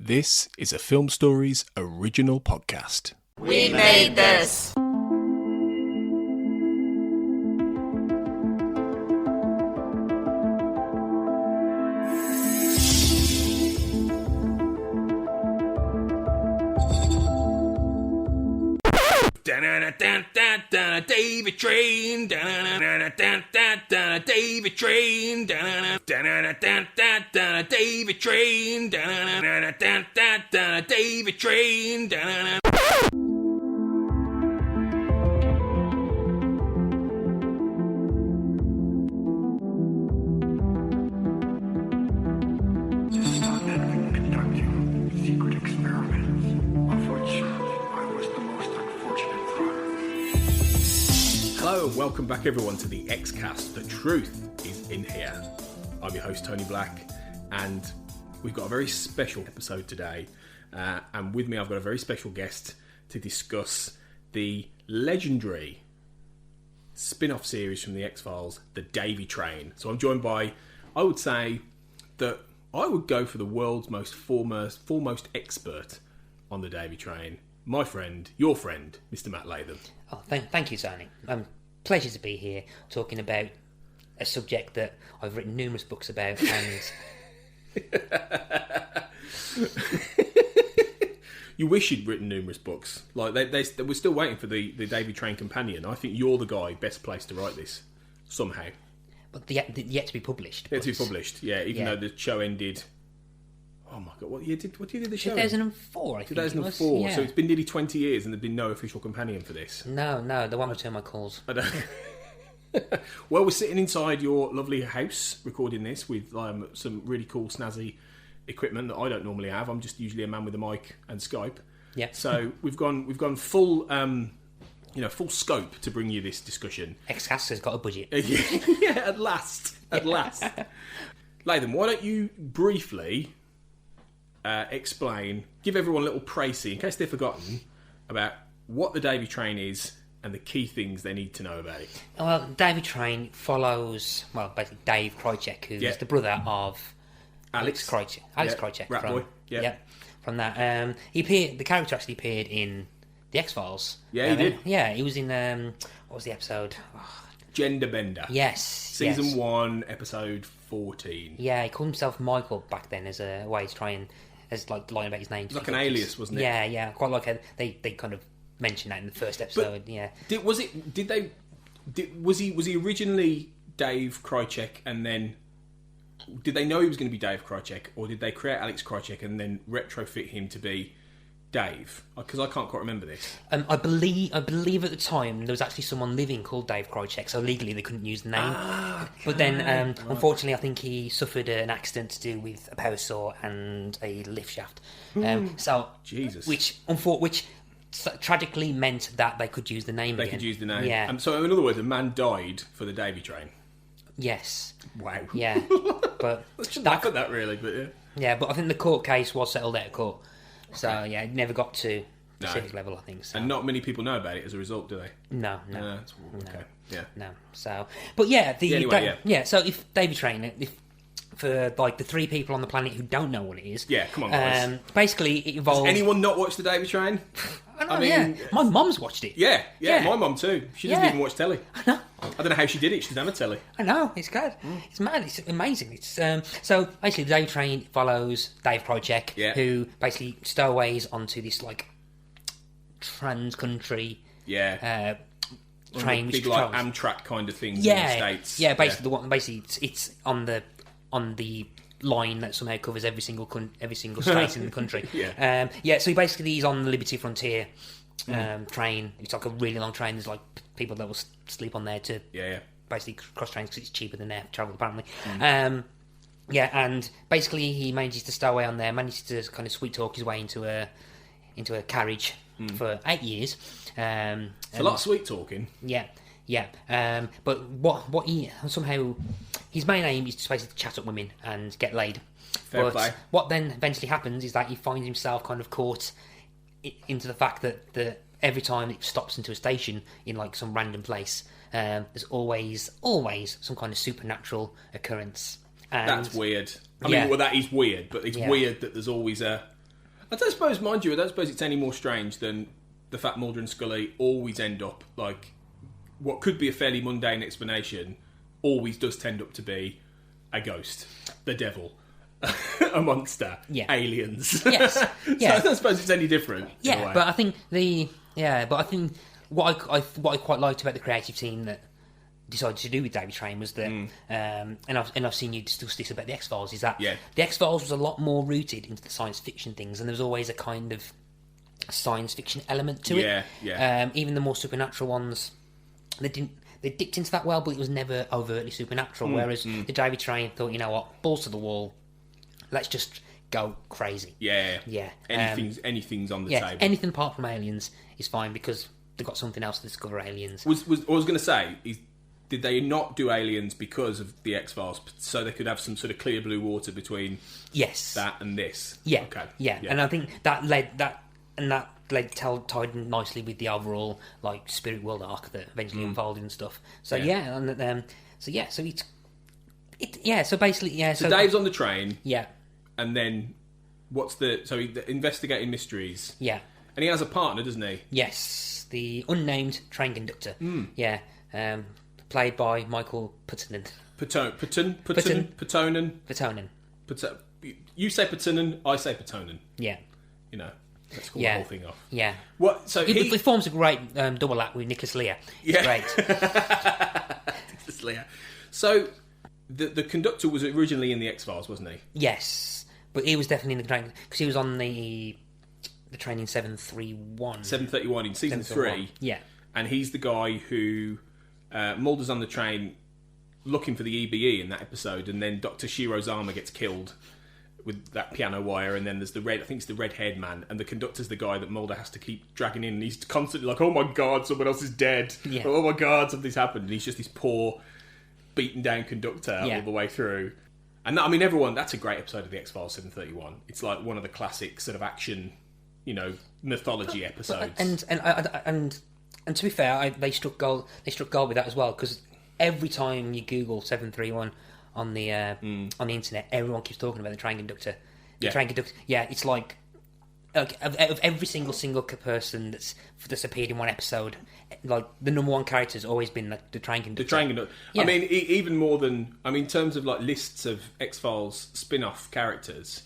This is a Film Stories original podcast. We made this! Davey Train, Davey Train, Davey Train, Davey Train. Conducting secret experiments, of which I was the most unfortunate product. Hello and welcome back everyone to the X-Cast. The truth is in here. I'm your host Tony Black, and we've got a very special episode today, and with me I've got a very special guest to discuss the legendary spin-off series from the X-Files, the Davey Train. So I'm joined by, I would say that I would go for the world's most foremost expert on the Davey Train, my friend, your friend, Mr. Matt Latham. Oh, thank you, Tony. Pleasure to be here talking about a subject that I've written numerous books about, and You wish you'd written numerous books. Like they were still waiting for the Davey Train companion. I think you're the guy best placed to write this somehow. but yet to be published. Yet to be published, yeah. Even though the show ended. Oh my god! What year did the show? 2004, I think. 2004. Yeah. So it's been nearly 20 years, and there's been no official companion for this. No, they won't return my calls. I don't. Well, we're sitting inside your lovely house recording this with some really cool, snazzy equipment that I don't normally have. I'm just usually a man with a mic and Skype. Yeah. So we've gone full, full scope to bring you this discussion. X-Cast has got a budget. Yeah, at last. Latham, why don't you briefly explain, give everyone a little précis, in case they've forgotten, about what the Davey Train is and the key things they need to know about it. Well, Davey Train follows, basically Dave Krycek, who's the brother of Alex Krycek. Krycek. Rat Boy. Yeah. From that. The character actually appeared in The X-Files. Yeah, he did. Yeah, he was in, what was the episode? Gender Bender. Yes. Season 1, episode 14. Yeah, he called himself Michael back then as a way to try and, as like lying about his name. Like an alias, wasn't it? Yeah. Quite like they kind of mentioned that in the first episode. Was he originally Dave Krycek, and then did they know he was going to be Dave Krycek, or did they create Alex Krycek and then retrofit him to be Dave? Because I can't quite remember this. I believe at the time there was actually someone living called Dave Krycek, so legally they couldn't use the name. Okay. But then, unfortunately, I think he suffered an accident to do with a power saw and a lift shaft. Jesus, which tragically meant that they could use the name. They could use the name. Yeah. So in other words, a man died for the Davey Train. Yes. Wow. Yeah. But I shouldn't laugh at that really, but yeah. Yeah, but I think the court case was settled out of court. So, it never got to the civic level, I think. So. And not many people know about it as a result, do they? No. Okay, yeah. No. So, but yeah, so if Davey Train, for like the three people on the planet who don't know what it is, come on, guys. Basically, it involves. Does anyone not watch the Davey Train? I mean, my mum's watched it. Yeah, my mum too. She doesn't even watch telly. I know. I don't know how she did it. She doesn't have a telly. I know, it's good. It's mad. It's amazing. It's so basically the Davey Train follows Dave Krycek, who basically stowaways onto this like trans-country train, big which like Amtrak kind of things in the States. Yeah, basically the one. Basically, it's on the line that somehow covers every single state in the country. So he's on the Liberty Frontier train. It's like a really long train. There's like people that will sleep on there to basically cross trains because it's cheaper than air travel apparently. And basically he manages to stow away on there, manages to kind of sweet talk his way into a carriage for 8 years. It's a lot of sweet talking. But what he somehow, his main aim is to basically chat up women and get laid. Fair play. What then eventually happens is that he finds himself kind of caught into the fact that every time it stops into a station in like some random place, there's always some kind of supernatural occurrence. And that's weird. I mean, well, that is weird, but it's weird that there's always a I don't suppose, mind you, I don't suppose it's any more strange than the fact Mulder and Scully always end up like what could be a fairly mundane explanation always does tend up to be a ghost, the devil, a monster, aliens. Yes, yeah. So I don't suppose it's any different. Yeah, but I think what I quite liked about the creative team that decided to do with Davey Train was that, and I've seen you discuss this about the X-Files, is that the X-Files was a lot more rooted into the science fiction things, and there was always a kind of science fiction element to it. Yeah. Even the more supernatural ones, they dipped into that well, but it was never overtly supernatural. Whereas the Davey Train thought, you know what, balls to the wall, let's just go crazy. Yeah. Anything's on the table. Anything apart from aliens is fine because they've got something else to discover aliens. I was going to say, did they not do aliens because of the X-Files, so they could have some sort of clear blue water between that and this? Yeah. Okay. Yeah. And I think that tied in nicely with the overall like spirit world arc that eventually unfolded and stuff. So So Dave's on the train. Yeah. And then the investigating mysteries. Yeah. And he has a partner, doesn't he? Yes, the unnamed train conductor. Yeah. Played by Michael Puttonen. Puttonen. You say Puttonen, I say Puttonen. Yeah. You know, let's call the whole thing off. Yeah. What? So it forms a great double act with Nicholas Lea. Yeah. Great. Nicholas Lea. So the conductor was originally in the X-Files, wasn't he? Yes, but he was definitely in the train because he was on the train in 731. 731 in season 3. Yeah. And he's the guy who Mulder's on the train looking for the EBE in that episode, and then Dr. Shirozama gets killed with that piano wire, and then there's the red-haired man, and the conductor's the guy that Mulder has to keep dragging in, and he's constantly like, oh my god, someone else is dead. Yeah. Oh my god, something's happened. And he's just this poor, beaten down conductor all the way through. And that, I mean, that's a great episode of the X-Files 731. It's like one of the classic sort of action, mythology episodes. And to be fair, they struck gold with that as well, because every time you Google 731 on the internet, everyone keeps talking about the train conductor. Train conductor. Yeah, it's like out of every single person that's appeared in one episode, like the number one character has always been the train conductor. The train conductor. Yeah. I mean, even more than in terms of like lists of X-Files spin-off characters,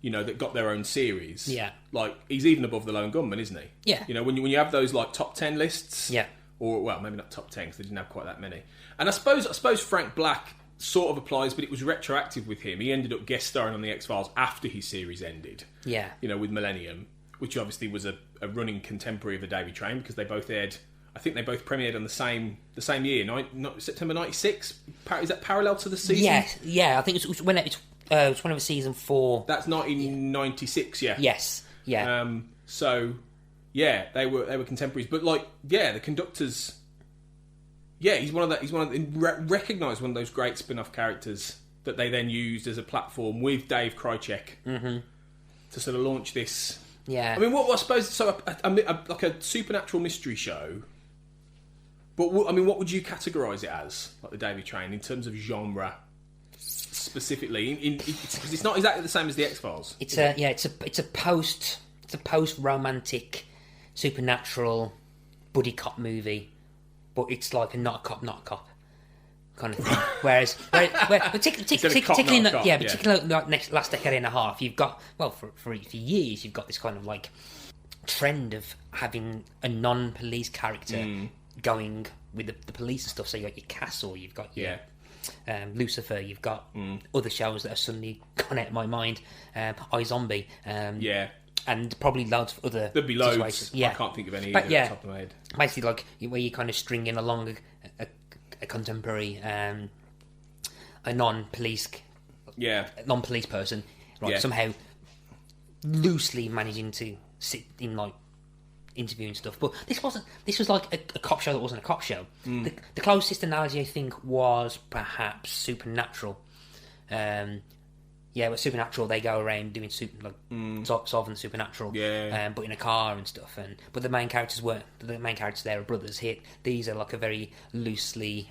that got their own series. Yeah. Like, he's even above the Lone Gunman, isn't he? Yeah. When you have those, like, top 10 lists. Yeah. Or, well, maybe not top 10, because they didn't have quite that many. And I suppose Frank Black sort of applies, but it was retroactive with him. He ended up guest starring on the X-Files after his series ended. Yeah. With Millennium, which obviously was a running contemporary of the Davey Train, because they both aired... I think they both premiered on the same year, September 96? Is that parallel to the season? Yeah. I think it was whenever season 4. That's 1996. Yeah. Yes. Yeah. They were contemporaries, but the conductor's. Yeah, he's recognised one of those great spin-off characters that they then used as a platform with Dave Krycek to sort of launch this. Yeah. I mean, what I suppose like a supernatural mystery show. But what would you categorise it as, like the Davey Train, in terms of genre? Specifically, because it's not exactly the same as the X-Files. It's a post romantic supernatural buddy cop movie, but it's like a not a cop kind of thing. Whereas particularly like last decade and a half, you've got for years you've got this kind of like trend of having a non-police character going with the police and stuff. So you got your Castle, you've got your Lucifer, you've got other shows that have suddenly gone out of my mind, iZombie, and probably loads of other there'd be loads situations. Yeah. I can't think of any off the top of my head. Basically like where you kind of string in along a contemporary a non-police person, somehow loosely managing to sit in like interviewing stuff. But this was like a cop show that wasn't a cop show. The closest analogy I think was perhaps Supernatural. With Supernatural they go around doing solving the supernatural, but in a car and stuff. But the main characters there are brothers. Here these are like a very loosely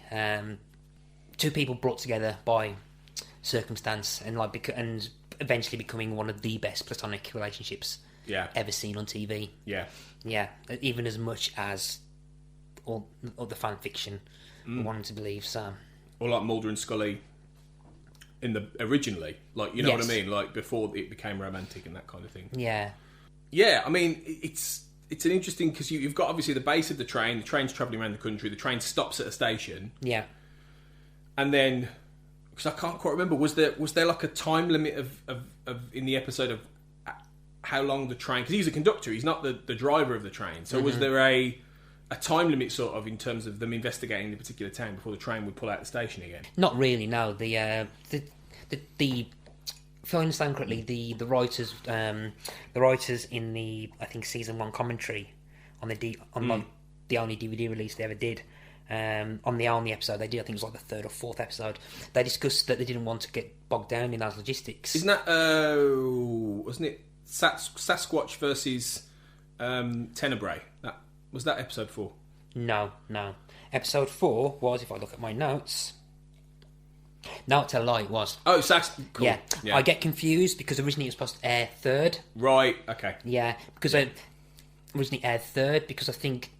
two people brought together by circumstance, and eventually becoming one of the best platonic relationships ever seen on TV. Yeah. Yeah, even as much as all the fan fiction wanted to believe. So, or like Mulder and Scully originally, like, you know what I mean, like before it became romantic and that kind of thing. Yeah. Yeah, I mean, it's an interesting, because you've got obviously the base of the train's travelling around the country, the train stops at a station. Yeah. And then, because I can't quite remember, was there like a time limit of in the episode of how long the train, because he's a conductor, he's not the driver of the train, so was there a time limit sort of in terms of them investigating the particular town before the train would pull out the station again? Not really, no. The if I understand correctly, the writers in the, I think, season 1 commentary on the only DVD release they ever did, on the only episode they did, I think it was like the 3rd or 4th episode, they discussed that they didn't want to get bogged down in those logistics. Isn't that wasn't it Sasquatch versus Tenebrae? Was that episode 4? No. Episode 4 was, if I look at my notes... No, tell a lie, it was. Oh, cool. Yeah. I get confused because originally it was supposed to air 3rd. Right, okay. Yeah, because originally aired 3rd, because I think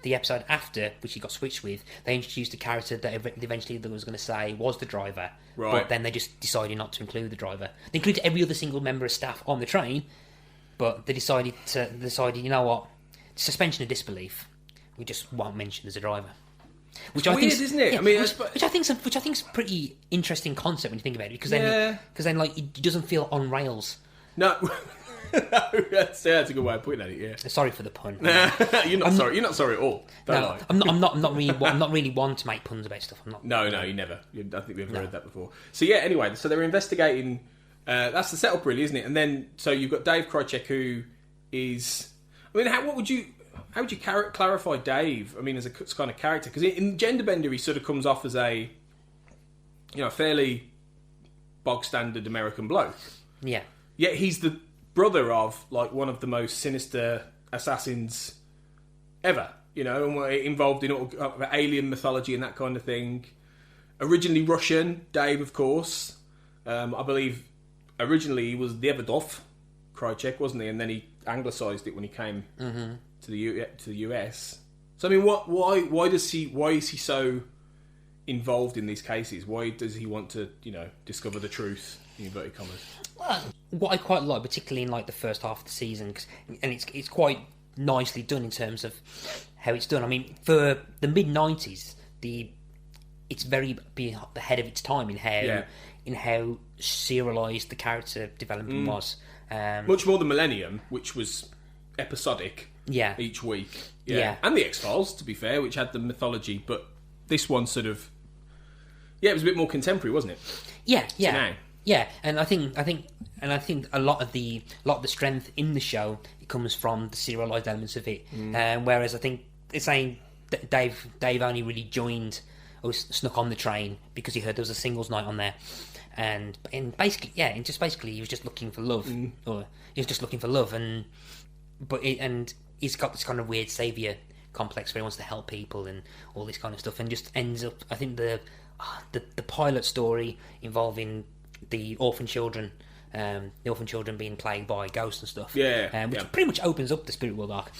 the episode after, which he got switched with, they introduced a character that eventually they was going to say was the driver. Right. But then they just decided not to include the driver. They included every other single member of staff on the train, but they decided, you know what, suspension of disbelief. We just won't mention there's a driver. Which it's weird, isn't it? Yeah, I mean, which I think's a pretty interesting concept when you think about it, because then like it doesn't feel on rails. No, that's a good way of putting it. Yeah. Sorry for the pun. You're not sorry. You're not sorry at all. Don't lie. I'm not really one to make puns about stuff. I'm not. No, you never. I don't think we've ever heard that before. So yeah. Anyway, so they're investigating. That's the setup, really, isn't it? And then so you've got Dave Krycek, who is. I mean, how would you clarify Dave? I mean, as a kind of character, because in Genderbender he sort of comes off as a, fairly bog standard American bloke. Yeah. Yet he's the brother of like one of the most sinister assassins ever. And we're involved in all alien mythology and that kind of thing. Originally Russian, Dave, of course. I believe originally he was Davidov Krycek, wasn't he? And then he anglicised it when he came to the US. So I mean, why is he so involved in these cases? Why does he want to discover the truth, in inverted commas? Well, what I quite like, particularly in like the first half of the season, and it's quite nicely done in terms of how it's done. I mean, for the mid-90s, it's very ahead of its time in how serialised the character development was. Much more than Millennium, which was episodic. Yeah. Each week. Yeah. And the X-Files, to be fair, which had the mythology, but this one sort of... Yeah, it was a bit more contemporary, wasn't it? Yeah. Now. Yeah, and I think a lot of the strength in the show, it comes from the serialised elements of it. Whereas I think it's saying that Dave only really joined or snuck on the train because he heard there was a singles night on there. And basically he was just looking for love. Or he was just looking for love, and he's got this kind of weird saviour complex where he wants to help people and all this kind of stuff, and just ends up, I think the pilot story involving the orphan children being plagued by ghosts and stuff, which pretty much opens up the spirit world arc,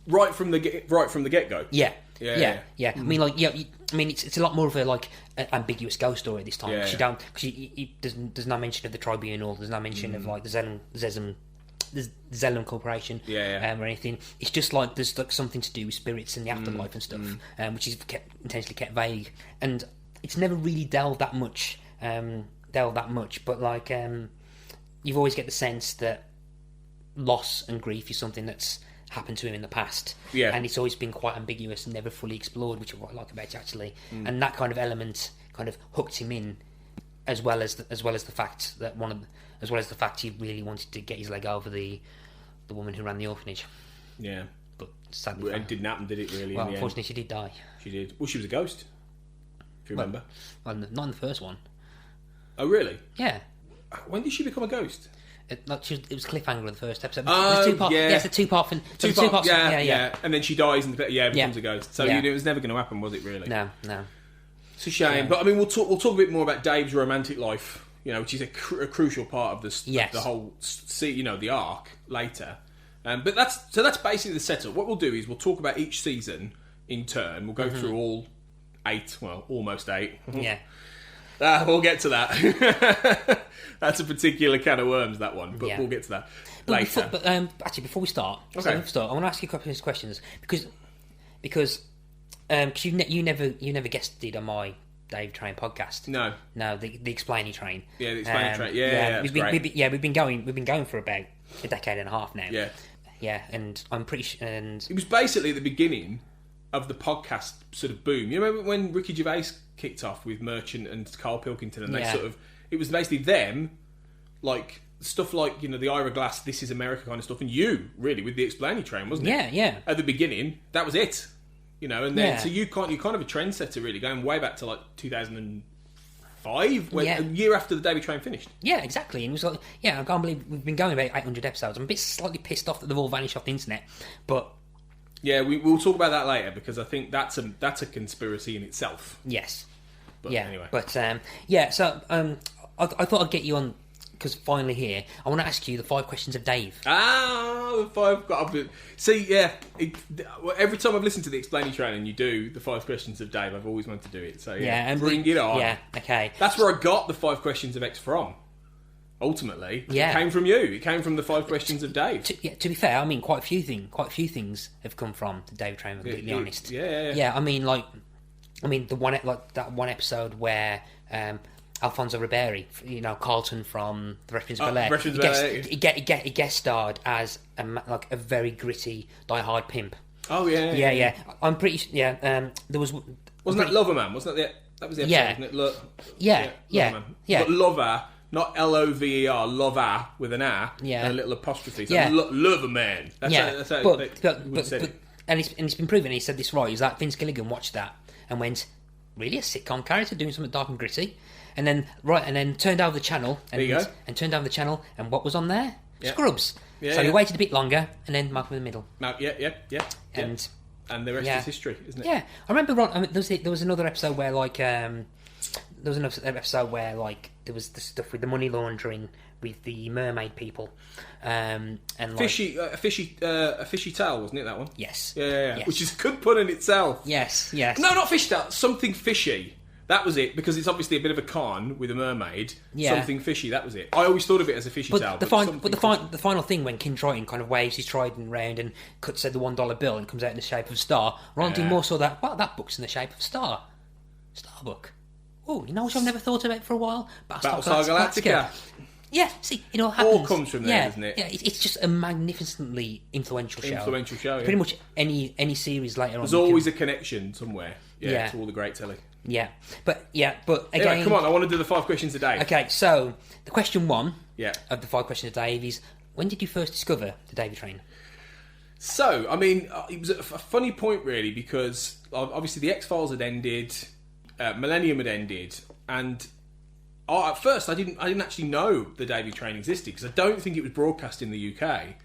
right from the get-go. Yeah. I mean, it's a lot more of a an ambiguous ghost story at this time. There's no mention of the tribunal. There's no mention of like the Zellum Corporation or anything. It's just like there's like something to do with spirits and the afterlife and stuff, which is intentionally kept vague, and it's never really delved that much. But like you've always get the sense that loss and grief is something that's happened to him in the past, and it's always been quite ambiguous and never fully explored, which I quite like about it actually. And that kind of element kind of hooked him in, as well as the fact that he really wanted to get his leg over the woman who ran the orphanage. Yeah, but sadly, it didn't happen, did it? Really? Well, unfortunately, she did die. She did. Well, she was a ghost, if you remember. Well, not in the first one. Oh, really? Yeah. When did she become a ghost? It was cliffhanger in the first episode. Oh, it's a two-part. Yeah. And then she dies and becomes a ghost. So it was never going to happen, was it? Really? No. It's a shame, but I mean, we'll talk a bit more about Dave's romantic life which is a crucial part of the whole, the arc later. But that's basically the setup. What we'll do is we'll talk about each season in turn. We'll go through all 8, well, almost 8. Yeah. We'll get to that. That's a particular can of worms, that one. But we'll get to that later. Actually, before we start, I want to ask you a couple of questions because you never guested on my Dave Train podcast. No, the Explainy Train. Yeah, the Explainy Train. Yeah, we've been going for about a decade and a half now. Yeah, and I'm pretty sure. And it was basically the beginning of the podcast sort of boom. You remember when Ricky Gervais kicked off with Merchant and Carl Pilkington, and it was basically them, like stuff like the Ira Glass, This Is America kind of stuff, and you really with the Explainy Train, wasn't it? Yeah. At the beginning, that was it. And then so you're kind of a trendsetter, really, going way back to like 2005, a year after the Davey Train finished. Yeah, exactly. And it was like, I can't believe we've been going about 800 episodes. I'm a bit slightly pissed off that they've all vanished off the internet, but yeah, we'll talk about that later because I think that's a conspiracy in itself. Yes. But anyway. But so I thought I'd get you on because finally here I want to ask you the 5 questions of Dave. The 5. See, every time I've listened to the Explainy Train and you do the 5 questions of Dave, I've always wanted to do it. So and bring it on. Yeah, okay. That's where I got the 5 questions of X from. Ultimately, it came from you. It came from the 5 questions of Dave. To be fair, I mean, quite a few things have come from the Dave Train. To be completely honest. Yeah. I mean, the one episode where Alfonso Ribery, Carlton from The Fresh Prince of Bel-Air, he guest starred as a very gritty, die-hard pimp. Oh yeah. I'm pretty. There was. Wasn't that Lover Man? Wasn't that was the episode? Wasn't it? Yeah. But Lover. Not Lover, lover with an R, and a little apostrophe. So Lover Man. That's how and it's been proven. He said this right. Is that Vince Gilligan watched that and went, really, a sitcom character doing something dark and gritty, and then turned down the channel and turned down the channel, and what was on there? Scrubs. So he waited a bit longer, and then Malcolm in the Middle. And the rest is history, isn't it? Yeah, I remember. There was another episode where there was the stuff with the money laundering with the mermaid people, and a fishy towel, wasn't it, that one? Yes. Yeah. Which is a good pun in itself. Yes. No, not fishy towel. Something fishy. That was it, because it's obviously a bit of a con with a mermaid. Yeah. Something fishy. That was it. I always thought of it as a fishy towel. The final thing when King Triton kind of waves his trident round and cuts out the $1 bill and comes out in the shape of a star. Ron D. Moore saw that. Wow, that book's in the shape of a star. Starbook. Oh, you know what I've never thought about for a while? Battlestar Galactica. Yeah, see, it all happens. All comes from there, doesn't it? Yeah, it's just a magnificently influential show. Pretty much any series later on. There's always a connection somewhere. To all the great telly. Yeah, but again... Anyway, come on, I want to do the 5 questions a day. Okay, so the question 1 of the 5 questions a day is, when did you first discover the Davey Train? So, I mean, it was a funny point, really, because obviously the X-Files had ended... Millennium had ended, and at first I didn't actually know the Davey Train existed, because I don't think it was broadcast in the UK,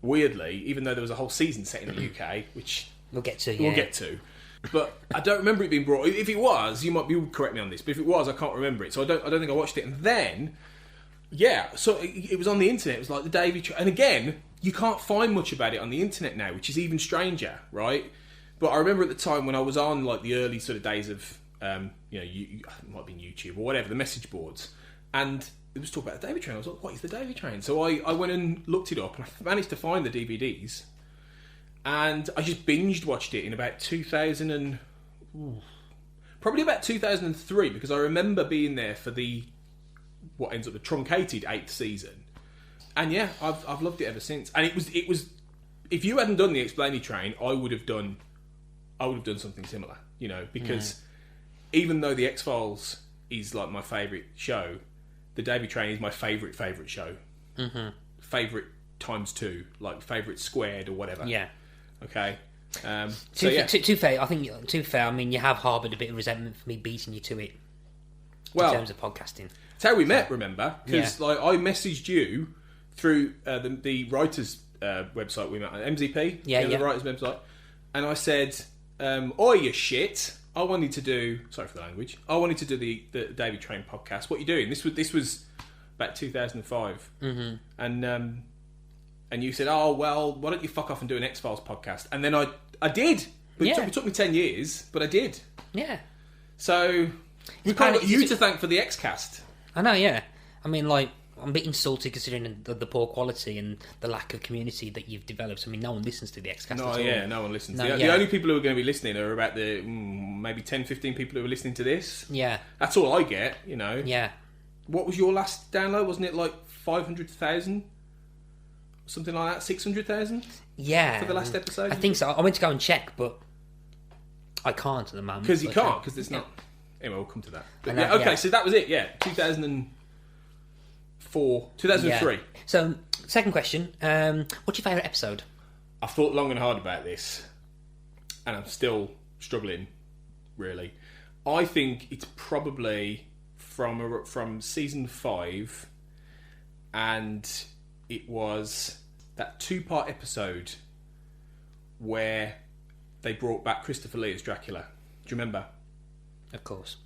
weirdly, even though there was a whole season set in the UK, which we'll get to. But I don't remember it being brought. If it was, you would correct me on this, but if it was, I can't remember it, so I don't think I watched it. And then so it was on the internet. It was like the Davey Train, and again, you can't find much about it on the internet now, which is even stranger, right? But I remember at the time when I was on like the early sort of days of it might have been YouTube or whatever, the message boards, and it was talk about the Davey Train. I was like, what is the Davey Train? So I went and looked it up, and I managed to find the DVDs, and I just binged watched it in about 2003, because I remember being there for what ends up the truncated 8th season, and I've loved it ever since. And it was if you hadn't done the Explainy Train, I would have done something similar, because even though the X-Files is like my favourite show, the Davey Train is my favourite show. Mm-hmm. Favourite times 2, like favourite squared or whatever. Yeah. Okay. Too fair. I mean, you have harboured a bit of resentment for me beating you to it. In terms of podcasting. It's how we met, remember? Because I messaged you through the writers' website we met on, MZP. The writers' website, and I said, "Oi, you shit! I wanted to do... Sorry for the language. I wanted to do the Davey Train podcast. What are you doing? This was about 2005. Mm-hmm. And you said, oh, well, why don't you fuck off and do an X-Files podcast? And then I did. But it took me 10 years, but I did. Yeah. So, it's kind of got you to thank for the X-Cast. I know, yeah. I mean, like, I'm a bit insulted considering the poor quality and the lack of community that you've developed. I mean, no one listens to the X-Cast at all. Yeah, no one listens. The only people who are going to be listening are about the maybe 10, 15 people who are listening to this. Yeah. That's all I get, you know. Yeah. What was your last download? Wasn't it like 500,000? Something like that? 600,000? Yeah. For the last episode? I think so. I went to go and check, but I can't at the moment. Because you can't, because it's not... Anyway, we'll come to that. But so that was it, 2004, 2003. Yeah. So, second question. What's your favourite episode? I thought long and hard about this, and I'm still struggling, really. I think it's probably from season 5, and it was that 2-part episode where they brought back Christopher Lee as Dracula. Do you remember? Of course.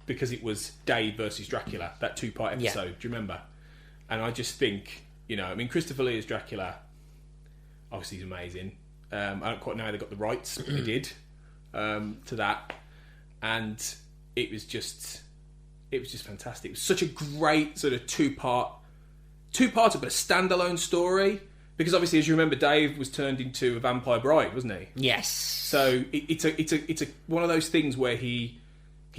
Because it was Dave versus Dracula, that 2-part episode. Yeah. Do you remember? And I just think, Christopher Lee as Dracula, obviously he's amazing. I don't quite know how they got the rights, but they did to that. And it was just fantastic. It was such a great sort of two-parter, but a standalone story. Because obviously, as you remember, Dave was turned into a vampire bride, wasn't he? Yes. So it's a one of those things where he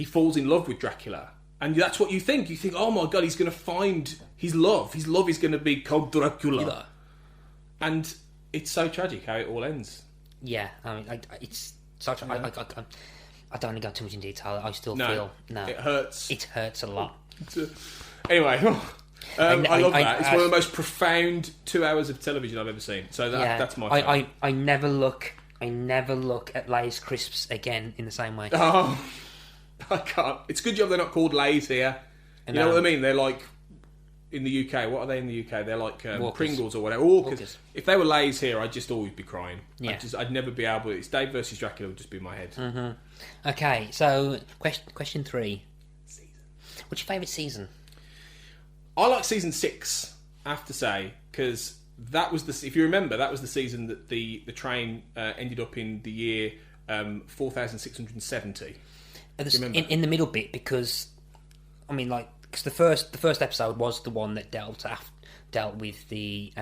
falls in love with Dracula, and that's what you think. You think, oh my god, he's going to find his love. His love is going to be called Dracula, and it's so tragic how it all ends. Yeah, I mean, it's such. Yeah. I don't want to go too much in detail. I still feel it hurts. It hurts a lot. Anyway. I love that. It's one of the most profound 2 hours of television I've ever seen. So that's my favourite. I never look at Lay's crisps again in the same way. Oh, I can't. It's a good job they're not called Lay's here. You know what I mean? They're like, in the UK, what are they in the UK? They're like Pringles or whatever. Walkers. If they were Lay's here, I'd just always be crying. Yeah. I'd never be able... It's Dave versus Dracula would just be in my head. Mm-hmm. Okay, so question 3. Season. What's your favourite season? I like season 6, I have to say, because that was if you remember, that was the season that the train ended up in the year 4670. In the middle bit, because I mean, because the first episode was the one that dealt with the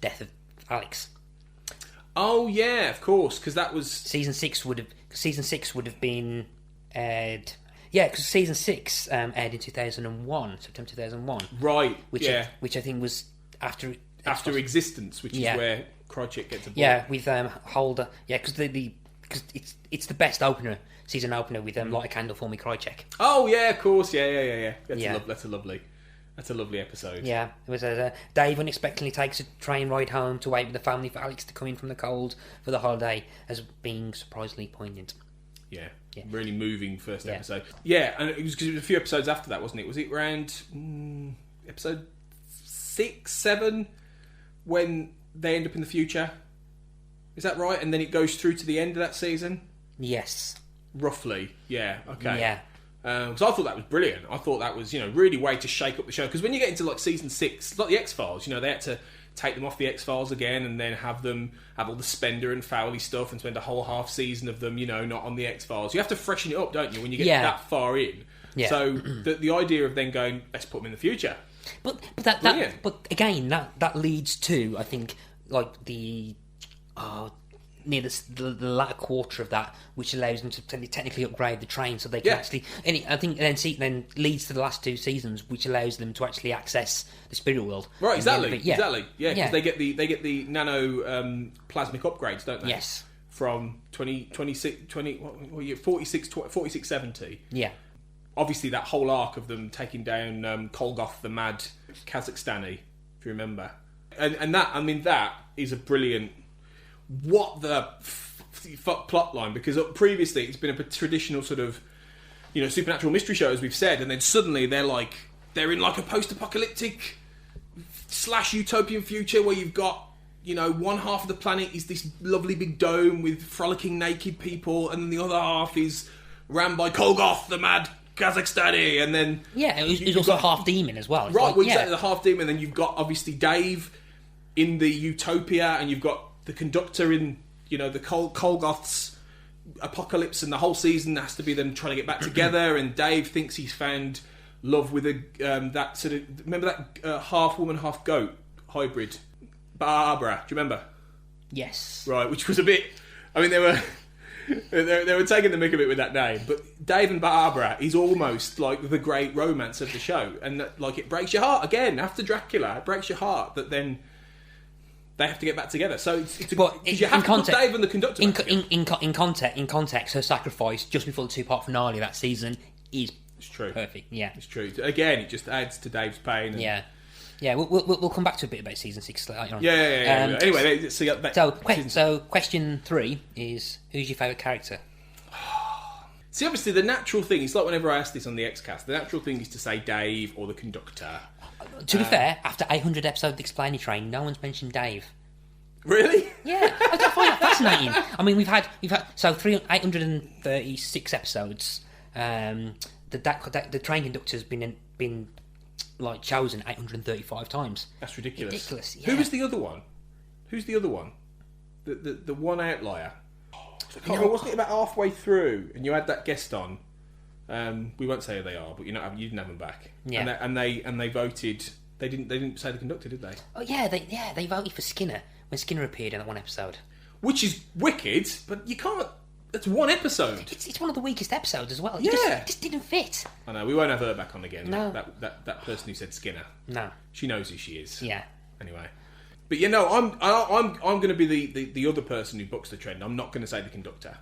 death of Alex. Oh yeah, of course, because that was season 6 would have been aired. Yeah, because season 6 aired in 2001, September 2001. Right. Which I think was after Existence, which is where Krycek gets a ball. Yeah, with Holder. Yeah, because it's the best season opener with Light a Candle for Me, Krycek. Oh yeah, of course. Yeah. That's a lovely episode. Yeah, it was Dave unexpectedly takes a train ride home to wait with the family for Alex to come in from the cold for the holiday, as being surprisingly poignant. Yeah. Really moving first episode. Yeah, and it was because it was a few episodes after that, wasn't it? Was it around episode 6, 7 when they end up in the future? Is that right? And then it goes through to the end of that season? Yes. Roughly. Yeah, okay. Yeah. Because I thought that was brilliant. I thought that was, really way to shake up the show. Because when you get into season 6, like the X-Files, they had to take them off the X-Files again and then have all the Spender and Fowley stuff and spend a whole half season of them, not on the X-Files. You have to freshen it up, don't you, when you get that far in? Yeah. So the idea of then going, let's put them in the future. But again, that leads to, I think, like near the latter quarter of that, which allows them to technically upgrade the train so they can actually... And I think then leads to the last 2 seasons, which allows them to actually access the spirit world. Right, exactly. Exactly. Yeah, because they get the nano plasmic upgrades, don't they? Yes. From 4670. Yeah. Obviously, that whole arc of them taking down Kolgoth the Mad Kazakhstani, if you remember. And that is a brilliant... What the fuck plot line? Because previously it's been a traditional sort of, supernatural mystery show, as we've said, and then suddenly they're in like a post-apocalyptic / utopian future where you've got one half of the planet is this lovely big dome with frolicking naked people, and then the other half is ran by Kolgoth, the mad Kazakhstani, and then it was also half demon as well. Right, exactly, the half demon. Then you've got obviously Dave in the Utopia, and you've got the Conductor in the Kolgoth's apocalypse, and the whole season has to be them trying to get back together. And Dave thinks he's found love with that sort of, remember that half woman half goat hybrid, Barbara? Do you remember? Yes. Right, which was a bit. I mean, they were taking the mick a bit with that name, but Dave and Barbara is almost like the great romance of the show, and that, like, it breaks your heart again after Dracula. It breaks your heart that then they have to get back together. So you have to put Dave and the Conductor in context, her sacrifice just before the two-part finale of that season is perfect. Yeah, it's true. Again, it just adds to Dave's pain. And... Yeah. We'll come back to a bit about season 6 later on. Yeah. Anyway, so question 3 is, who's your favourite character? See, obviously, the natural thing, it's like whenever I ask this on the Xcast, the natural thing is to say Dave or the Conductor. To be fair, after 800 episodes of the Explainer Train, no one's mentioned Dave. Really? Yeah, I find that fascinating. I mean, we've had 836 episodes. The train conductor's been like chosen 835 times. That's ridiculous. Yeah. Who was the other one? Who's the other one? The one outlier. Wasn't it about halfway through and you had that guest on? We won't say who they are, but you didn't have them back. Yeah. And they voted. They didn't say the Conductor, did they? Oh yeah, they voted for Skinner when Skinner appeared in that one episode. Which is wicked, but you can't. It's one episode. It's one of the weakest episodes as well. Yeah, it just didn't fit. I know. We won't have her back on again. No. That person who said Skinner. No. She knows who she is. Yeah. Anyway, but I'm going to be the other person who books the trend. I'm not going to say the Conductor.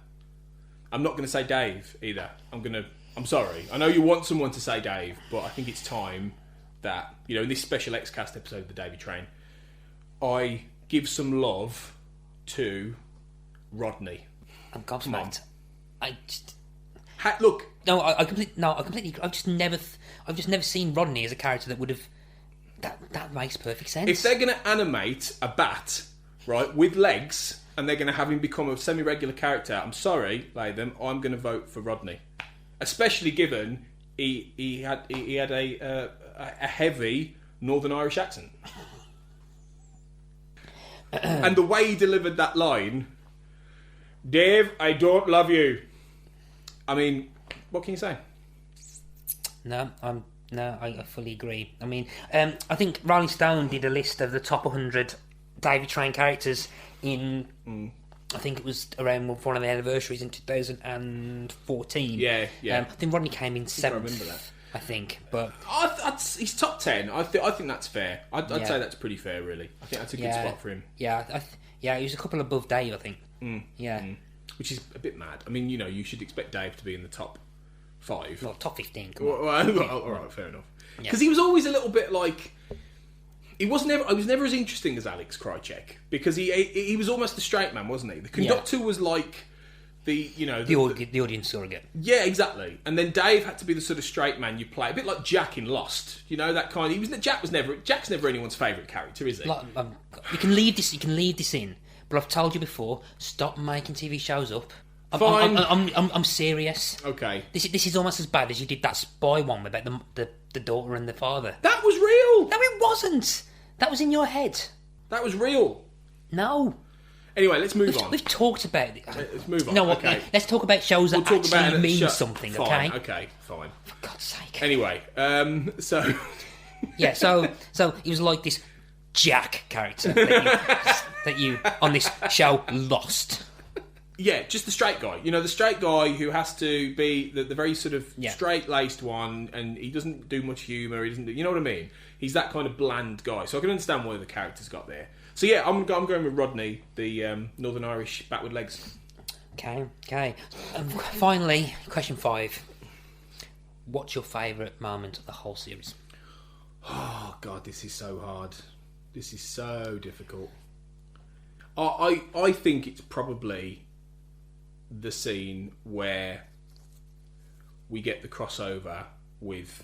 I'm not going to say Dave either. I'm sorry. I know you want someone to say Dave, but I think it's time that, in this special Xcast episode of the Davey Train, I give some love to Rodney. I'm gobsmacked. Look. No, I completely. I've just never seen Rodney as a character that would have. That makes perfect sense. If they're going to animate a bat, right, with legs, and they're going to have him become a semi-regular character, I'm sorry, Latham, I'm going to vote for Rodney, especially given he had a heavy Northern Irish accent, and the way he delivered that line. Dave, I don't love you. I mean, what can you say? No, I fully agree. I mean, I think Rolling Stone did a list of the top 100 Davey Train characters in, I think it was around one of the anniversaries in 2014. Yeah. I think Rodney came in 7th. I remember that. I think, but he's top 10. I think that's fair. I'd say that's pretty fair, really. I think that's a good spot for him. Yeah, he was a couple above Dave, I think. Which is a bit mad. I mean, you should expect Dave to be in the top 5. Well, top 15. All right, fair enough. Because he was always a little bit like. I was never as interesting as Alex Krycek, because he was almost the straight man, wasn't he? The Conductor was like the audience surrogate. Yeah, exactly. And then Dave had to be the sort of straight man you play, a bit like Jack in Lost. That kind. Jack's never anyone's favourite character, is he? You can leave this in. But I've told you before, stop making TV shows up. Fine. I'm serious. Okay. This is almost as bad as you did that spy one about the daughter and the father. That was real. No, it wasn't. That was in your head. That was real. No. Anyway, let's move on. We've talked about it. Let's move on. No, okay. Let's talk about shows that actually mean something. Fine. Okay. Okay. Fine. For God's sake. Anyway, so. Yeah. So it was like this Jack character that you on this show lost. Yeah, just the straight guy. The straight guy who has to be the very sort of straight-laced one, and he doesn't do much humour. He doesn't do, you know what I mean? He's that kind of bland guy. So I can understand why the characters got there. So yeah, I'm going with Rodney, the Northern Irish bat with legs. Okay. Finally, question 5. What's your favourite moment of the whole series? Oh God, this is so hard. This is so difficult. I think it's probably the scene where we get the crossover with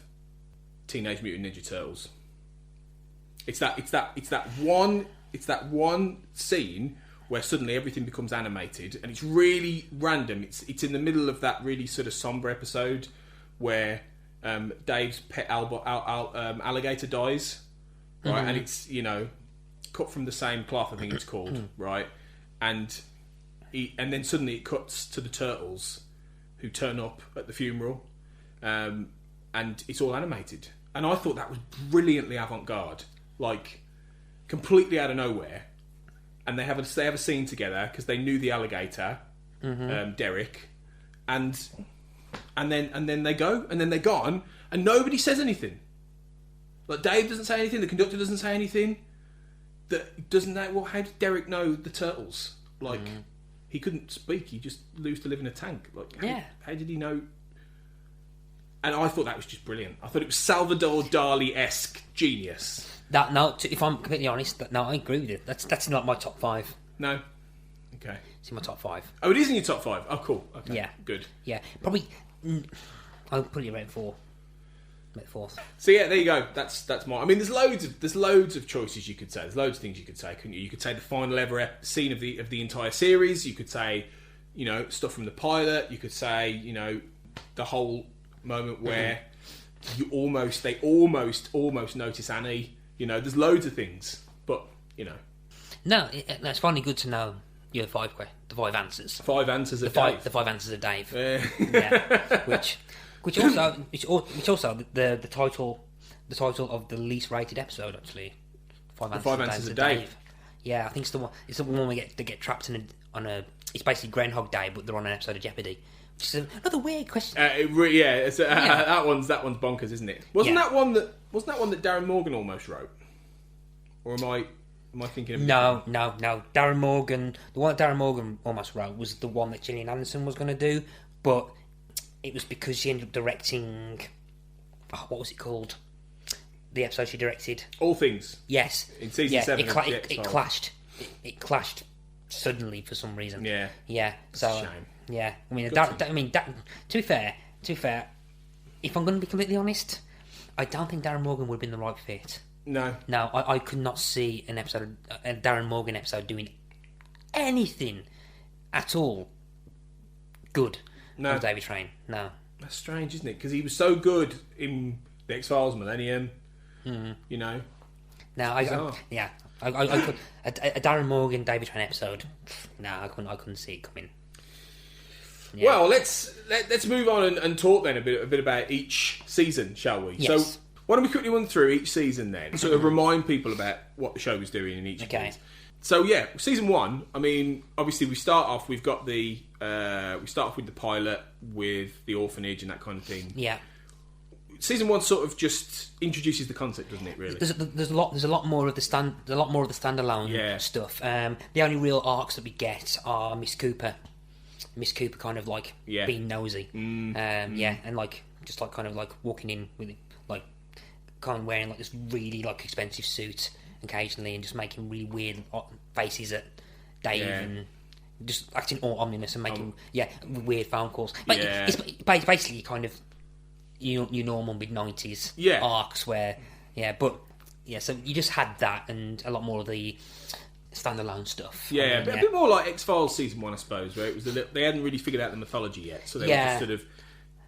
Teenage Mutant Ninja Turtles. It's that one it's that one scene where suddenly everything becomes animated, and it's really random. It's in the middle of that really sort of somber episode where Dave's pet alligator dies, right? And it's, you know, cut from the same cloth, I think it's called, right? And then suddenly it cuts to the turtles who turn up at the funeral, and it's all animated. And I thought that was brilliantly avant-garde, like completely out of nowhere. And they have a scene together because they knew the alligator, Derek, and then they go, and then they're gone, and nobody says anything. Like Dave doesn't say anything, the conductor doesn't say anything. Well, how did Derek know the turtles? Like he couldn't speak; he just used to live in a tank. Like how did he know? And I thought that was just brilliant. I thought it was Salvador Dali-esque genius. If I'm completely honest, I agree with you. That's not my top 5. No? Okay. It's in my top 5. Oh, it is in your top 5? Oh, cool. Okay. Yeah. Good. Yeah. Probably, I'll put it around 4. About 4th. So yeah, there you go. That's my... I mean, there's loads of choices you could say. There's loads of things you could say, couldn't you? You could say the final ever scene of the entire series. You could say, you know, stuff from the pilot. You could say, you know, the whole moment where they almost notice Annie. You know, there's loads of things, but you know. No, that's finally good to know your 5 answers. 5 answers of Dave. The 5 answers of Dave. Yeah. Which also the title of the least rated episode actually. 5 answers of Dave. Yeah, I think it's the one. It's the one they get trapped on a. It's basically Groundhog Day, but they're on an episode of Jeopardy. Which is another weird question. That one's bonkers, isn't it? Wasn't that one that Darren Morgan almost wrote? Or am I thinking of No. Darren Morgan, the one that Darren Morgan almost wrote was the one that Gillian Anderson was going to do, but it was because she ended up directing. What was it called? The episode she directed. All Things. Yes. In season 7. It clashed. It clashed suddenly for some reason. Yeah. Yeah. So. It's a shame. Yeah, I mean, to be fair, if I'm going to be completely honest, I don't think Darren Morgan would have been the right fit. No, I could not see a Darren Morgan episode doing anything at all good. No, on Davey Train. No, that's strange, isn't it? Because he was so good in the X-Files, Millennium. You know. No, I could a Darren Morgan Davey Train episode. No, I couldn't see it coming. Yeah. Well, let's move on and talk then a bit about each season, shall we? Yes. So, why don't we quickly run through each season then, sort of remind people about what the show was doing in each of these. So yeah, season 1. I mean, obviously we start off. We've got with the pilot with the orphanage and that kind of thing. Yeah. Season 1 sort of just introduces the concept, doesn't it? Really. There's a lot more of the standalone stuff. The only real arcs that we get are Miss Cooper kind of like being nosy, and like just like kind of like walking in with like kind of wearing like this really like expensive suit occasionally and just making really weird faces at Dave and just acting all ominous and making weird phone calls. But it's basically kind of your normal mid-90s arcs where so you just had that and a lot more of the standalone stuff. Yeah, a bit more like X-Files season 1, I suppose, where it was they hadn't really figured out the mythology yet, so they were just sort of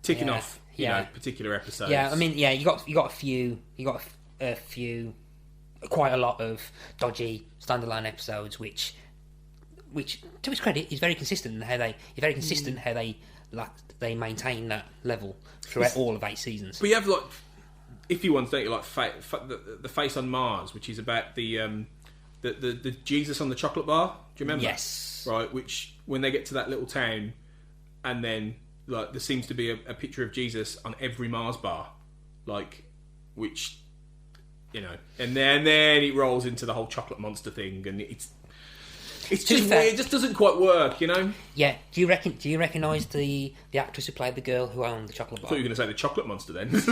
ticking off, you know, particular episodes. Yeah, I mean, you got a few, quite a lot of dodgy standalone episodes, which to his credit is very consistent in how they maintain that level throughout all of 8 seasons. But you have like iffy ones, don't you? Like the Face on Mars, which is about the Jesus on the chocolate bar. Do you remember? Yes. Right, which when they get to that little town, and then like there seems to be a picture of Jesus on every Mars bar, like which you know, and then it rolls into the whole chocolate monster thing, and it's just weird. It just doesn't quite work, you know. Yeah. Do you recognise the actress who played the girl who owned the chocolate bar? I thought you were going to say the chocolate monster then. do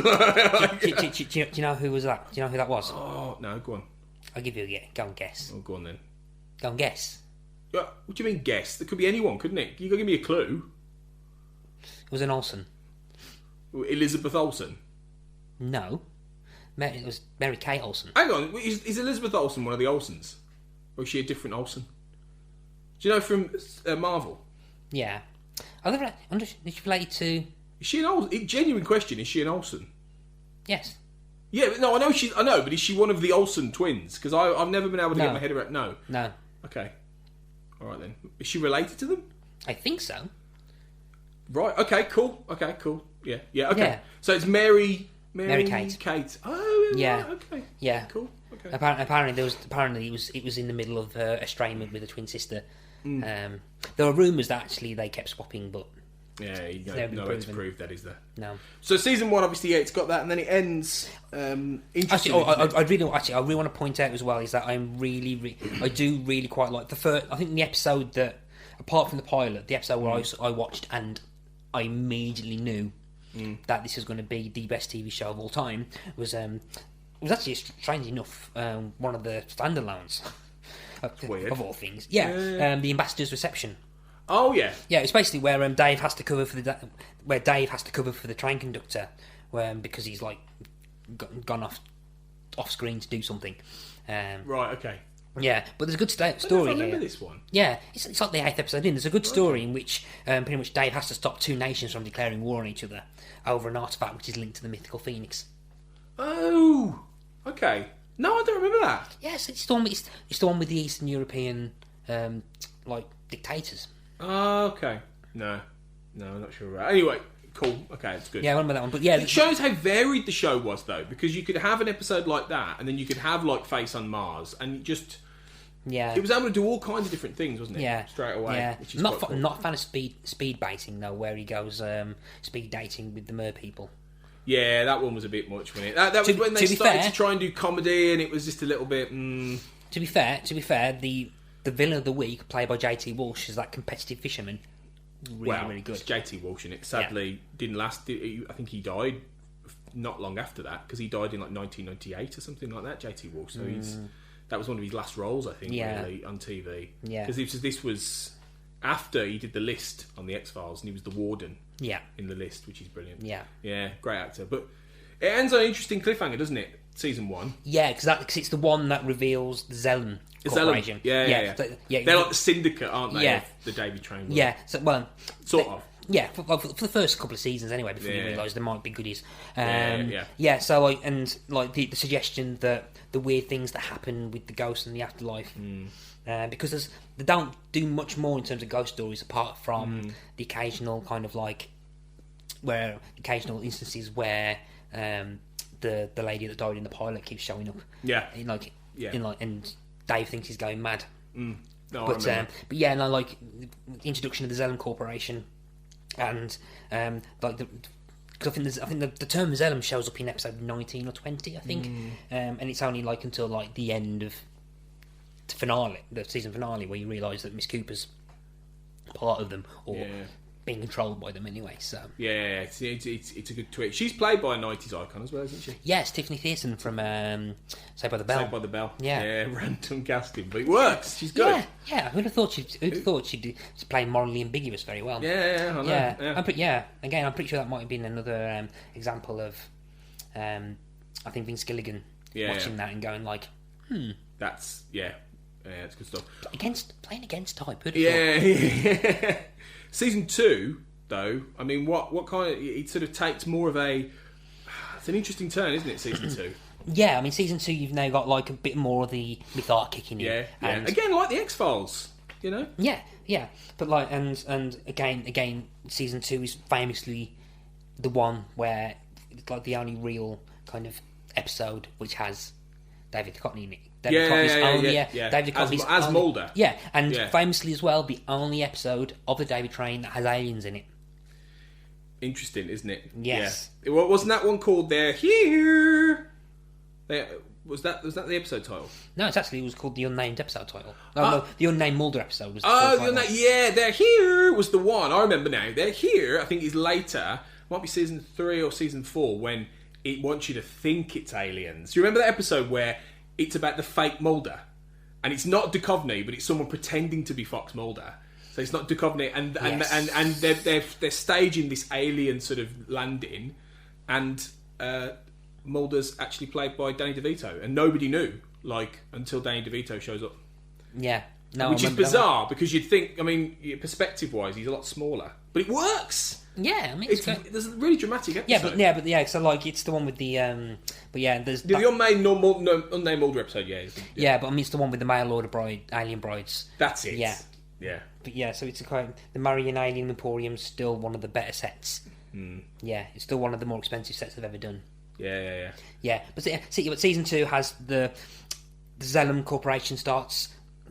you know who was that? Do you know who that was? Oh no, go on. I'll give you a guess. Go and guess. Oh, go on then. Go and guess. What do you mean guess? There could be anyone, couldn't it? You got to give me a clue. It was an Olsen. Elizabeth Olsen? No. It was Mary Kate Olsen. Hang on, is Elizabeth Olsen one of the Olsens? Or is she a different Olsen? Do you know from Marvel? Yeah. I wonder is she related to... Is she an Olsen? Genuine question, is she an Olsen? Yes. Yeah, but no, I know, but is she one of the Olsen twins? Because I've never been able to get my head around... No. Okay. All right, then. Is she related to them? I think so. Right, okay, cool. Yeah, okay. Yeah. So it's Mary Kate. Oh, yeah. Right, okay. Yeah. Cool, okay. Apparently it was in the middle of estrangement with a twin sister. There were rumours that actually they kept swapping, but... Yeah, no way to prove that, is there? No. So season 1, obviously, yeah, it's got that, and then it ends. Interesting. I really want to point out as well is that I do really quite like the first. I think the episode that, apart from the pilot, the episode where I watched and I immediately knew that this is going to be the best TV show of all time was actually, strange enough, one of the standalones of all things. Yeah. The Ambassador's Reception. Oh yeah, yeah. It's basically where Dave has to cover for the train conductor, because he's like gone off screen to do something. Right. Okay. Yeah, but there's a good story I remember here. This one. Yeah, it's like the 8th episode in. There's a good story in which pretty much Dave has to stop two nations from declaring war on each other over an artifact which is linked to the mythical phoenix. Oh, okay. No, I don't remember that. Yes, it's the one with the Eastern European like dictators. Oh, okay. No, I'm not sure. Anyway, cool. Okay, it's good. Yeah, I remember that one. But yeah, it shows how varied the show was, though, because you could have an episode like that, and then you could have like Face on Mars, and just it was able to do all kinds of different things, wasn't it? Yeah, straight away. Yeah, which is not cool. Not a fan of speed baiting though, where he goes speed dating with the mer people. Yeah, that one was a bit much, wasn't it? That was when they started to try and do comedy, and it was just a little bit. To be fair, the villain of the week, played by JT Walsh, is that competitive fisherman. Really good. It's JT Walsh, and it sadly didn't last. I think he died not long after that, because he died in like 1998 or something like that. JT Walsh, so that was one of his last roles, I think, really, on TV. Yeah, because this was after he did The List on the X-Files, and he was the warden. Yeah, in The List, which is brilliant. Yeah, great actor. But it ends on an interesting cliffhanger, doesn't it? Season 1. Yeah, because it's the one that reveals the Zelen Corporation. Yeah. They're like the syndicate, aren't they? Of the Davey Train. Yeah, sort of. Yeah, for the first couple of seasons anyway, before you realise there might be goodies. Yeah. So the suggestion that the weird things that happen with the ghosts and the afterlife, because they don't do much more in terms of ghost stories apart from the occasional kind of like occasional instances where the lady that died in the pilot keeps showing up. Yeah. And Dave thinks he's going mad. No, but the introduction of the Zelen Corporation, and because I think the term Zelen shows up in episode 19 or 20, I think, and it's only like until like the end of the season finale, where you realise that Miss Cooper's part of them, or being controlled by them anyway. So it's a good twist. She's played by a 90s icon as well, isn't she? Yes, Tiffany Thiessen from Saved by the Bell. Saved by the Bell. Yeah, random casting, but it works. She's good. Yeah. Who'd have thought she'd play morally ambiguous very well. Yeah, I know. Yeah. I'm pretty sure that might have been another example of I think Vince Gilligan watching that and going like, that's it's good stuff. Playing against type. Yeah. Season 2, though, I mean, what kind of... It sort of takes more of a... It's an interesting turn, isn't it, Season 2? Yeah, I mean, Season 2, you've now got, like, a bit more of the myth art kicking in. Yeah. Again, like the X-Files, you know? Yeah. But, like, and again, Season 2 is famously the one where it's, like, the only real kind of episode which has David Duchovny in it. David Duchovny's as Mulder. Yeah, and famously as well, the only episode of the Davey Train that has aliens in it. Interesting, isn't it? Yes. Yeah. Wasn't that one called They're Here? Was that the episode title? No, it was called the unnamed episode title. No, the unnamed Mulder episode was. They're Here was the one. I remember now. They're Here. I think is later. Might be season 3 or season 4 when it wants you to think it's aliens. Do you remember that episode where it's about the fake Mulder, and it's not Duchovny, but it's someone pretending to be Fox Mulder. So it's not Duchovny, and they're staging this alien sort of landing, and Mulder's actually played by Danny DeVito, and nobody knew until Danny DeVito shows up. Yeah. No, which is bizarre because you'd think, I mean, perspective-wise, he's a lot smaller, but it works. Yeah, I mean, there's a really dramatic episode. Yeah. So like, it's the one with the there's the unnamed older episode. Yeah, but I mean, it's the one with the mail order alien brides. That's it. Yeah. Yeah. But yeah, so it's the Marion Alien Emporium's still one of the better sets. Yeah, it's still one of the more expensive sets they've ever done. Yeah. Yeah, but season 2 has the Zellum Corporation starts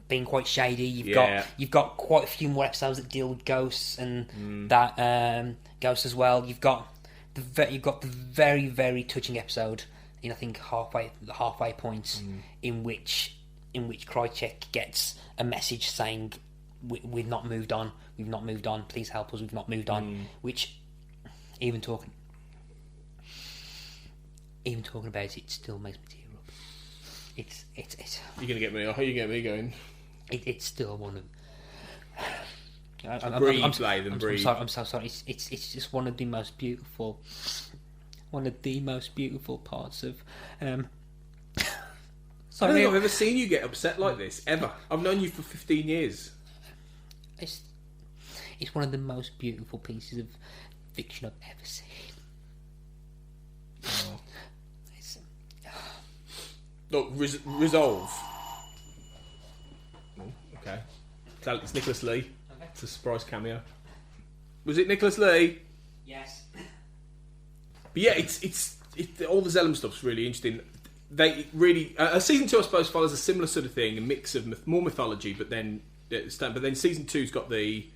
being quite shady. You've got quite a few more episodes that deal with ghosts and that ghosts as well. You've got the very, very touching episode in, I think, the halfway point in which Krycek gets a message saying we've not moved on. Please help us. We've not moved on. Which even talking about it still makes me tear up. It's. You're gonna get me. How you get me going? It's still one of. Breathe. I'm so sorry. It's just one of the most beautiful parts of. I don't think I've ever seen you get upset like this ever. I've known you for 15 years. It's one of the most beautiful pieces of fiction I've ever seen. Oh. Look, resolve. Oh, okay. It's Nicholas Lea. Okay. It's a surprise cameo. Was it Nicholas Lea? Yes. But yeah, it's all the Zellum stuff's really interesting. They really season 2, I suppose, follows a similar sort of thing, a mix of more mythology, but then season 2's got the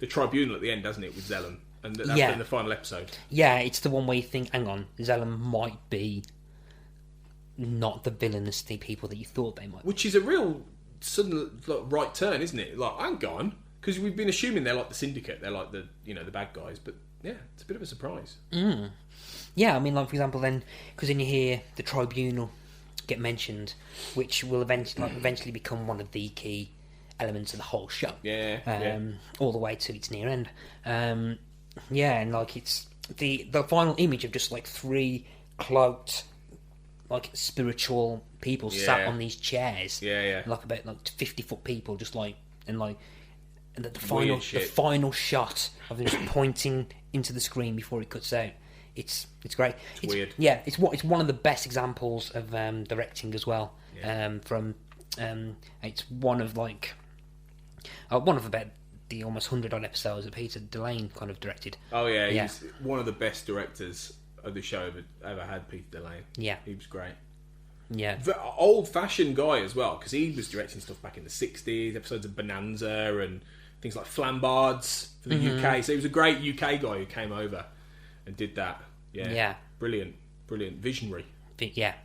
tribunal at the end, hasn't it, with Zellum, and that's in the final episode. Yeah, it's the one where you think, hang on, Zellum might be not the villainous people that you thought they might. Which is a real sudden right turn, isn't it? Like, hang on, because we've been assuming they're like the syndicate, they're like the bad guys, but yeah, it's a bit of a surprise. Yeah, I mean, like, for example, because then you hear the tribunal get mentioned, which will eventually become one of the key elements of the whole show. All the way to its near end. And like, it's the final image of just like 3 cloaked, like, spiritual people sat on these chairs. Like about 50-foot people, just like, and the final shot of them just pointing into the screen before it cuts out. It's great. It's weird. Yeah, it's one of the best examples of directing as well. It's one of about the almost 100 odd episodes that Peter Delane kind of directed. Oh yeah, he's one of the best directors of the show ever had. Peter Delane. Yeah, he was great. Yeah, old-fashioned guy as well, because he was directing stuff back in the 60s, episodes of Bonanza and things like Flambards for the UK. So he was a great UK guy who came over and did that. Yeah. Brilliant. Visionary.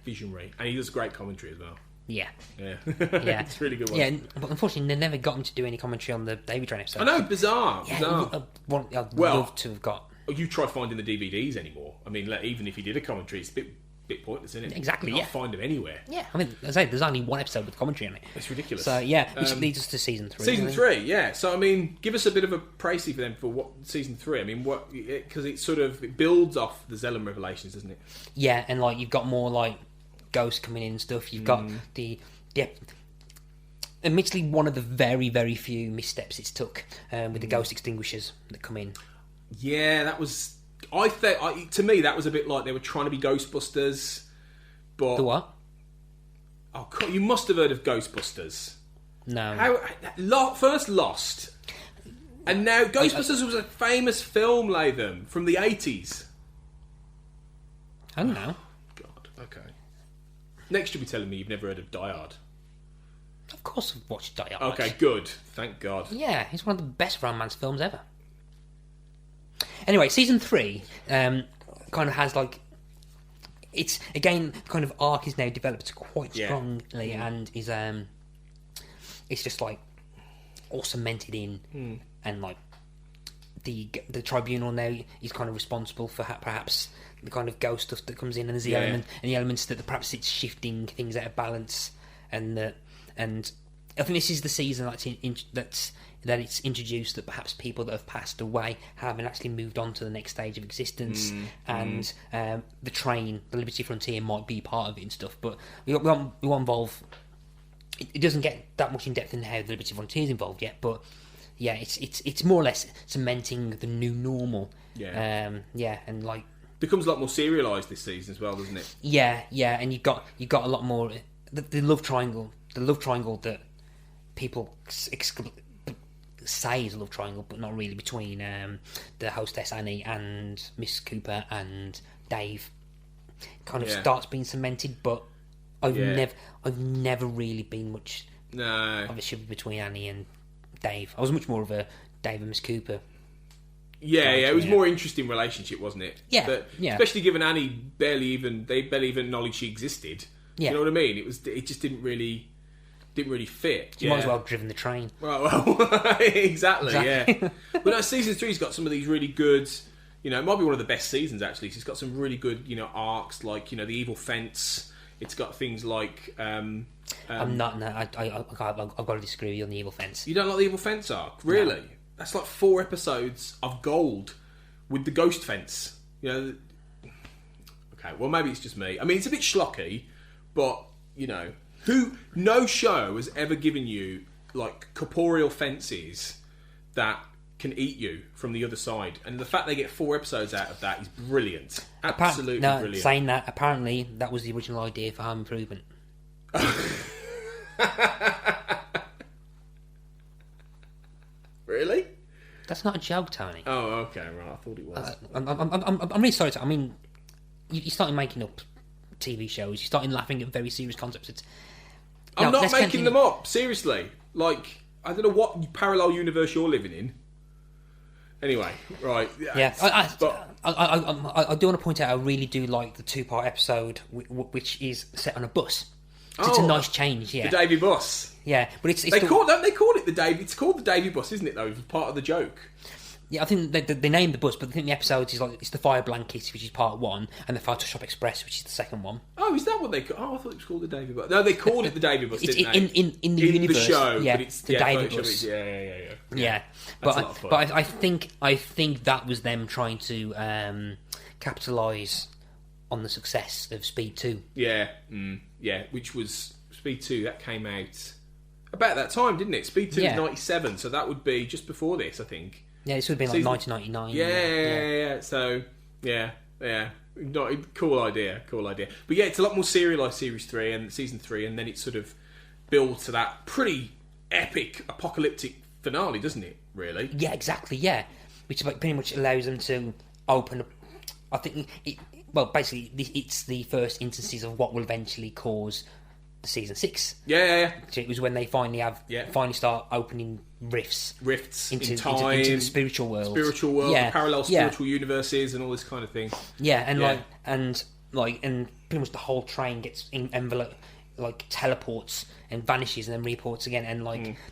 Visionary. And he does great commentary as well. Yeah. It's a really good one. Yeah, but unfortunately they never got him to do any commentary on the Davey Train episode. I know, bizarre. I'd love to have got. You try finding the DVDs anymore. I mean, even if he did a commentary, it's a bit pointless, isn't it? Exactly, you can't find them anywhere. Yeah, I mean, as I say, there's only one episode with commentary on it. It's ridiculous. So, which leads us to season 3. Season 3, yeah. So, I mean, give us a bit of a précis for them for what season 3. I mean, because it builds off the Zellum revelations, doesn't it? Yeah, and like you've got more like ghosts coming in and stuff. You've got admittedly one of the very, very few missteps it's took with the ghost extinguishers that come in. Yeah, that was. To me, that was a bit like they were trying to be Ghostbusters, but the what? Oh, God, you must have heard of Ghostbusters. No. First Lost, and now Ghostbusters was a famous film, Latham, from the 80s. I don't know. God, okay. Next, you'll be telling me you've never heard of Die Hard. Of course, I've watched Die Hard. Okay, good. Thank God. Yeah, it's one of the best romance films ever. Anyway, season 3 kind of has like it's again kind of arc is now developed quite strongly and is it's just like all cemented in and like the tribunal now is kind of responsible for perhaps the kind of ghost stuff that comes in and there's the elements that perhaps it's shifting things out of balance and I think this is the season that it's introduced that perhaps people that have passed away haven't actually moved on to the next stage of existence, and the train, the Liberty Frontier, might be part of it and stuff. But we won't involve it doesn't get that much in depth in how the Liberty Frontier's involved yet, but yeah, it's more or less cementing the new normal. Yeah. And like becomes a lot more serialised this season as well, doesn't it? Yeah, and you got a lot more the love triangle that people say is a love triangle, but not really, between the hostess Annie and Miss Cooper and Dave, kind of starts being cemented. But I've never really been much of a shiver between Annie and Dave. I was much more of a Dave and Miss Cooper. Yeah, it was more interesting relationship, wasn't it? Yeah, but, yeah. Especially given Annie barely even acknowledged she existed. Yeah. You know what I mean? It just didn't really fit. You might as well have driven the train. Well, exactly. Yeah. But no, season 3's got some of these really good. You know, it might be one of the best seasons actually. It's got some really good, arcs, like the evil fence. It's got things like. I'm not. No, I've got to disagree with you on the evil fence. You don't like the evil fence arc, really? No. That's like 4 episodes of gold with the ghost fence. Okay, well maybe it's just me. I mean, it's a bit schlocky, but no show has ever given you like corporeal fences that can eat you from the other side, and the fact they get 4 episodes out of that is brilliant. Absolutely brilliant. Saying that, apparently that was the original idea for Home Improvement. Really? That's not a joke, Tony. Oh, okay, right. I thought it was. I'm really sorry. I mean, you started making up TV shows. You started laughing at very serious concepts. I'm not making them up. Seriously, like I don't know what parallel universe you're living in. Anyway, right? Yeah, I do want to point out I really do like the 2-part episode, which is set on a bus. It's a nice change, yeah. The Davey bus. Yeah, but it's don't they call it the Davey? It's called the Davey bus, isn't it? Though, it's part of the joke. Yeah, I think they named the bus, but I think the episode is like it's the Fire Blanket, which is part 1, and the Photoshop Express, which is the second one. Oh, is that what they? Oh, I thought it was called the Davey bus. No, they called it the Davey bus. It's didn't they? in the universe, the show, yeah, but it's the Davey bus. Yeah. But I think that was them trying to capitalise on the success of Speed 2. Yeah, which was Speed 2 that came out about that time, didn't it? Speed 2 was 97, so that would be just before this, I think. Yeah, this would have been like 1999. Yeah. So, cool idea. But yeah, it's a lot more serialised series 3 and season 3, and then it sort of builds to that pretty epic apocalyptic finale, doesn't it? Really? Yeah, exactly. Yeah, which pretty much allows them to open up. I think basically, it's the first instances of what will eventually cause the season 6. Yeah. It was when they finally start opening rifts into time, into the spiritual world, the parallel spiritual universes, and all this kind of thing. Yeah, and pretty much the whole train gets enveloped, like teleports and vanishes and then reports again, and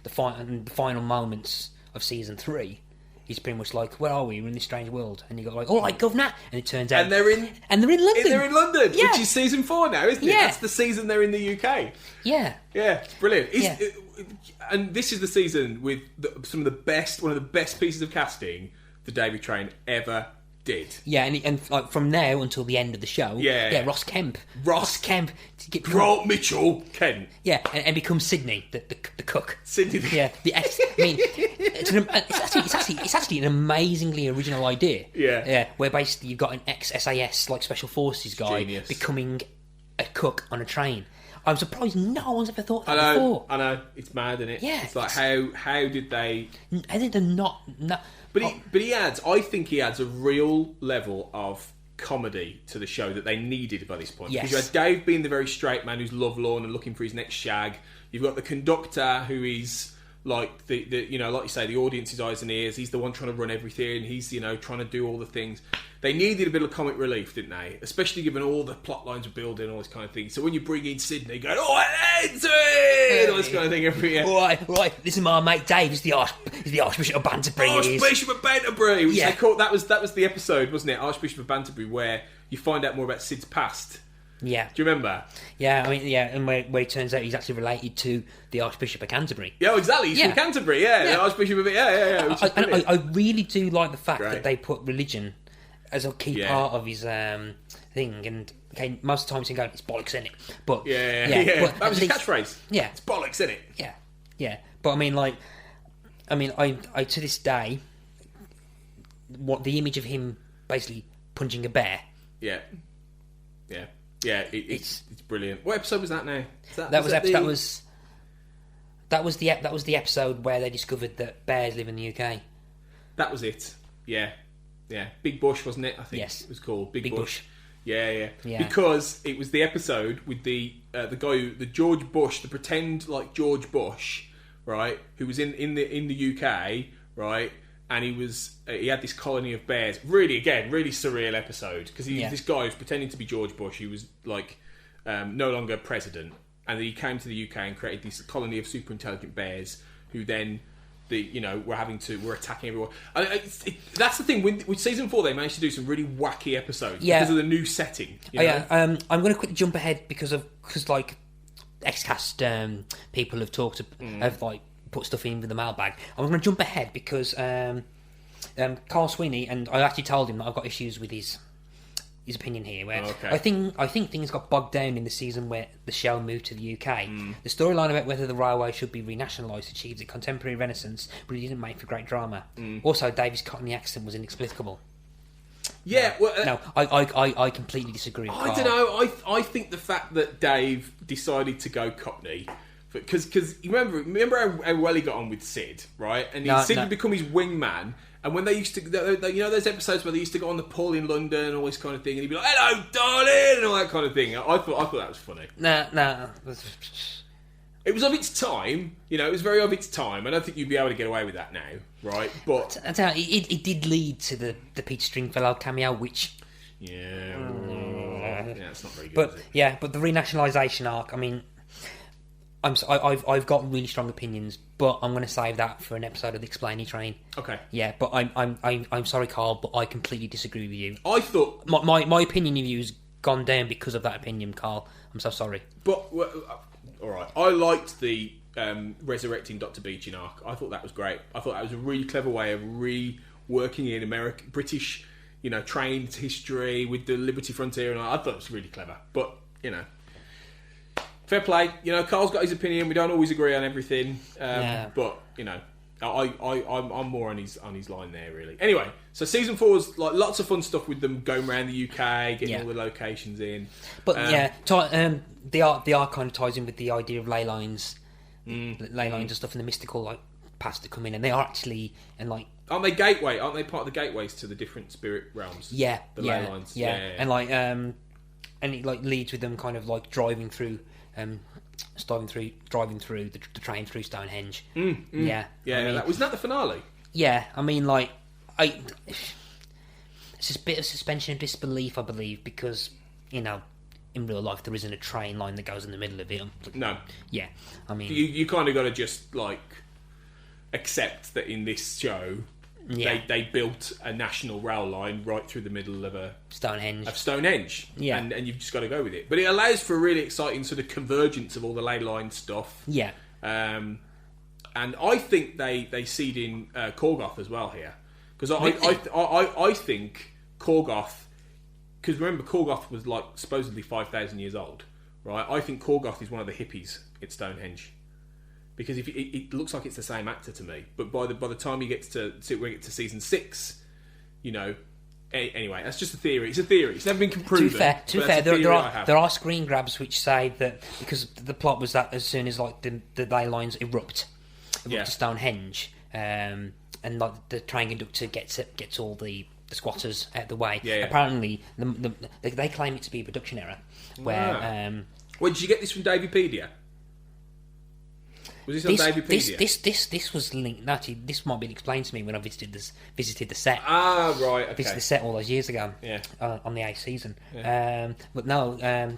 the final moments of season 3. He's pretty much like, where are we? We're in this strange world. And you go like, all right, governor. And it turns out... And they're in London, yeah. Which is season 4 now, isn't it? Yeah. That's the season they're in the UK. Yeah. Yeah, it's brilliant. And this is the season with one of the best pieces of casting the Davey Train ever did. Yeah, and like from now until the end of the show, Ross Kemp to get Grant Mitchell Kent. Yeah, and becomes Sydney, the cook. Sydney, it's actually an amazingly original idea. Yeah, where basically you've got an ex-SAS like special forces guy becoming a cook on a train. I'm surprised no one's ever thought that before. I know, it's mad, isn't it? Yeah, it's like how did they? I think they're not. But I think he adds a real level of comedy to the show that they needed by this point. Yes. Because you had Dave being the very straight man who's lovelorn and looking for his next shag. You've got the conductor who is like the like you say, the audience's eyes and ears. He's the one trying to run everything. He's trying to do all the things. They needed a bit of comic relief, didn't they? Especially given all the plot lines were building and all this kind of thing. So when you bring in Sydney going, all this kind of thing every year. Right. This is my mate Dave. He's the Archbishop of Banterbury. Archbishop of Banterbury. Which they called, that was the episode, wasn't it? Archbishop of Banterbury, where you find out more about Sid's past. Yeah. Do you remember? Yeah, I mean, and where it turns out he's actually related to the Archbishop of Canterbury. Yeah, exactly. He's from Canterbury, the Archbishop of it. Yeah. I really do like the fact that they put religion as a key part of his thing, and okay, most of the time he's going, it's bollocks, isn't it? But yeah. but That was his least- catchphrase. Yeah, It's bollocks, isn't it? yeah. But I mean, I to this day, what the image of him basically punching a bear. Yeah. It's brilliant. What episode was that now? That was the episode where they discovered that bears live in the UK. That was it. Yeah. Big Bush, wasn't it? I think Yes. it was called Big Big Bush. Bush. Yeah. Yeah. Because it was the episode with the guy, the George Bush, the pretend George Bush, right? Who was in the UK, right? And he had this colony of bears. Really surreal episode because he was this guy who was pretending to be George Bush. He was no longer president, and he came to the UK and created this colony of super intelligent bears who then were attacking everyone. That's the thing. With season 4, they managed to do some really wacky episodes because of the new setting. I'm going to quickly jump ahead because XCast people have talked have put stuff in with the mailbag. I'm going to jump ahead because Carl Sweeney, and I actually told him that I've got issues with his opinion here. Where I think things got bogged down in the season where the show moved to the UK. The storyline about whether the railway should be renationalised achieved a contemporary renaissance, but it didn't make for great drama. Also, Davy's Cockney accent was inexplicable. Yeah, I completely disagree with I Carl. don't know. I think the fact that Dave decided to go Cockney, because you remember how well he got on with Sid, right? And Sid had become his wingman. And when they used to, those episodes where they used to go on the pool in London and all this kind of thing, and he'd be like, "Hello, darling," and all that kind of thing. I thought that was funny. Nah. It was of its time, it was very of its time. I don't think you'd be able to get away with that now, right? But I tell you, it did lead to the Peter Stringfellow cameo, which it's not very good. But is it? but the renationalisation arc. I mean, I've got really strong opinions, but I'm going to save that for an episode of the Explainy Train. Okay. Yeah, but I'm sorry, Carl, but I completely disagree with you. I thought my opinion of you has gone down because of that opinion, Carl. I'm so sorry. But all right, I liked the resurrecting Dr. Beeching arc. I thought that was great. I thought that was a really clever way of reworking in British, train history with the Liberty Frontier, and I thought it was really clever. But fair play. Carl's got his opinion. We don't always agree on everything. But I'm more on his line there, really. Anyway, so season 4's lots of fun stuff with them going around the UK, getting all the locations in. But the art kind of ties in with the idea of ley lines and stuff, and the mystical paths that come in, and they are actually aren't they gateway? Aren't they part of the gateways to the different spirit realms? Yeah, the ley lines. Yeah. And and it leads with them kind of driving through. Driving through the train through Stonehenge. Yeah. Wasn't that the finale? Yeah, I mean, it's a bit of suspension of disbelief, I believe, because in real life there isn't a train line that goes in the middle of it. No. Yeah, I mean, you kind of got to just accept that in this show. Yeah. They built a national rail line right through the middle of Stonehenge. Yeah. And you've just got to go with it. But it allows for a really exciting sort of convergence of all the ley line stuff. Yeah. And I think they seed in Korgoth as well here. Because I think Korgoth... Because remember, Korgoth was supposedly 5,000 years old, right? I think Korgoth is one of the hippies at Stonehenge. Because if it looks like it's the same actor to me, but by the time he gets to season 6, anyway, that's just a theory. It's a theory. It's never been proven. To be fair, there are screen grabs which say that because the plot was that as soon as the ley lines erupt to Stonehenge, and the train conductor gets all the squatters out of the way. Yeah. Apparently, they claim it to be a production error. Where well, did you get this from Davypedia? Was this on Davypedia? This was linked. Actually, this might be explained to me when I visited the set. Ah, right. Okay. Visited the set all those years ago. Yeah. On the 8th season. Yeah. But no. And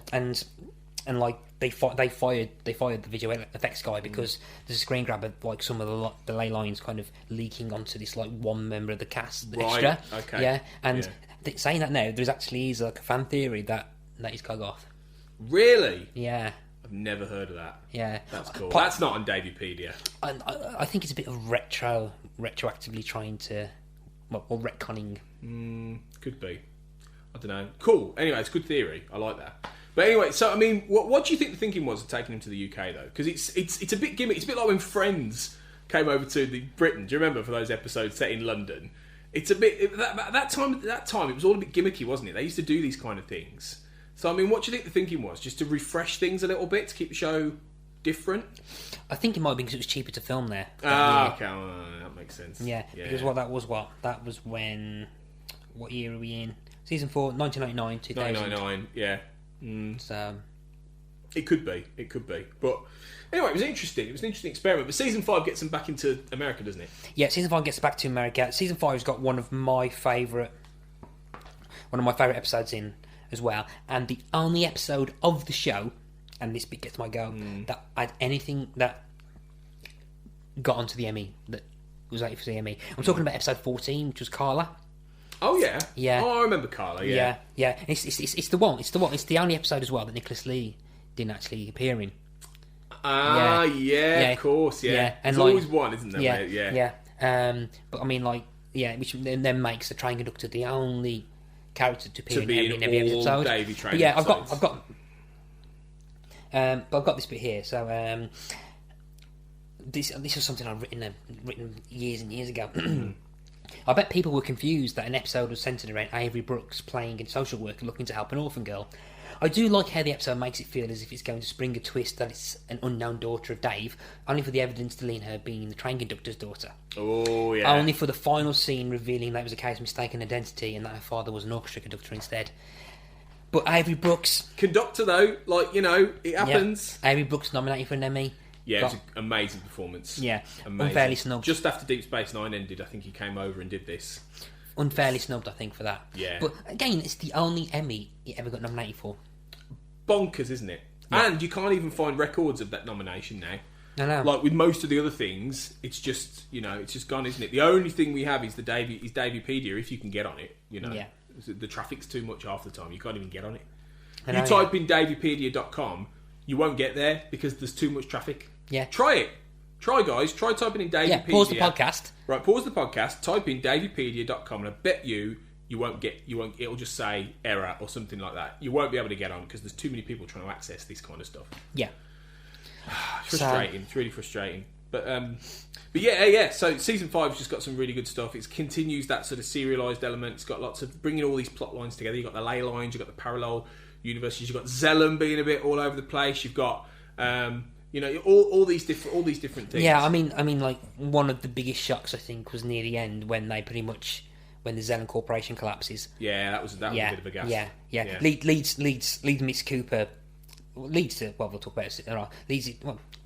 they fired the visual effects guy because there's a screen grab of some of the ley lines kind of leaking onto this one member of the cast extra. Okay. Yeah. And saying that now, there's actually a fan theory that is Korgoth. Really? Yeah. I've never heard of that. Yeah, that's cool. That's not on Davypedia. I think it's a bit of retroactively trying to, or retconning. Could be. I don't know. Cool. Anyway, it's good theory. I like that. But anyway, so I mean, what do you think the thinking was of taking him to the UK though? Because it's a bit gimmick. It's a bit like when Friends came over to Britain. Do you remember for those episodes set in London? It's a bit that time it was all a bit gimmicky, wasn't it? They used to do these kind of things. So I mean, what do you think the thinking was? Just to refresh things a little bit to keep the show different? I think it might be because it was cheaper to film there. Okay, that makes sense. Yeah, because that was when. What year are we in? Season 4, 1999, 2000. 1999, yeah. So it could be. But anyway, it was interesting. It was an interesting experiment. But season 5 gets them back into America, doesn't it? Yeah, season 5 gets back to America. Season 5's got one of my favourite episodes in as well, and the only episode of the show, and this bit gets my go, that had anything that got onto the Emmy, that was rated for the Emmy. I'm talking about episode 14, which was Calla. Oh yeah, yeah. Oh, I remember Calla. Yeah. It's the one. It's the only episode as well that Nicholas Lea didn't actually appear in. Of course, yeah. And there's always one, isn't there? Yeah. But I mean, which then makes the train conductor the only character to appear in every episode. Davey Train. But yeah, I've got this bit here. So this is something I've written years and years ago. I bet people were confused that an episode was centred around Avery Brooks playing a social worker looking to help an orphan girl. I do like how the episode makes it feel as if it's going to spring a twist that it's an unknown daughter of Dave, only for the evidence to lean her being the train conductor's daughter. Oh, yeah. Only for the final scene revealing that it was a case of mistaken identity and that her father was an orchestra conductor instead. But Avery Brooks... Conductor, though, it happens. Yeah. Avery Brooks nominated for an Emmy. Yeah, it was an amazing performance. Yeah, amazing. Unfairly snubbed. Just after Deep Space Nine ended, I think he came over and did this. Unfairly snubbed, I think, for that. Yeah. But again, it's the only Emmy he ever got nominated for. Bonkers, isn't it? Yeah. And you can't even find records of that nomination now. I know. Like with most of the other things, it's just it's just gone, isn't it? The only thing we have is Daveypedia, if you can get on it. Yeah. The traffic's too much half the time. You can't even get on it. You type in Daveypedia.com, you won't get there because there's too much traffic. Yeah. Try it. Try, guys. Try typing in Daveypedia. Yeah, pause the podcast. Right, pause the podcast, type in Daveypedia.com, and I bet you won't, it'll just say error or something like that. You won't be able to get on because there's too many people trying to access this kind of stuff. Yeah. It's frustrating. It's really frustrating. But yeah. So season 5's just got some really good stuff. It continues that sort of serialised element. It's got lots of bringing all these plot lines together. You've got the ley lines, you've got the parallel universes, you've got Zellum being a bit all over the place. You've got all these different things. Yeah, I mean, one of the biggest shocks I think was near the end when the Zellum Corporation collapses. Yeah, that was a bit of a gas. Yeah. Leads Miss Cooper. Leads to we'll talk about it.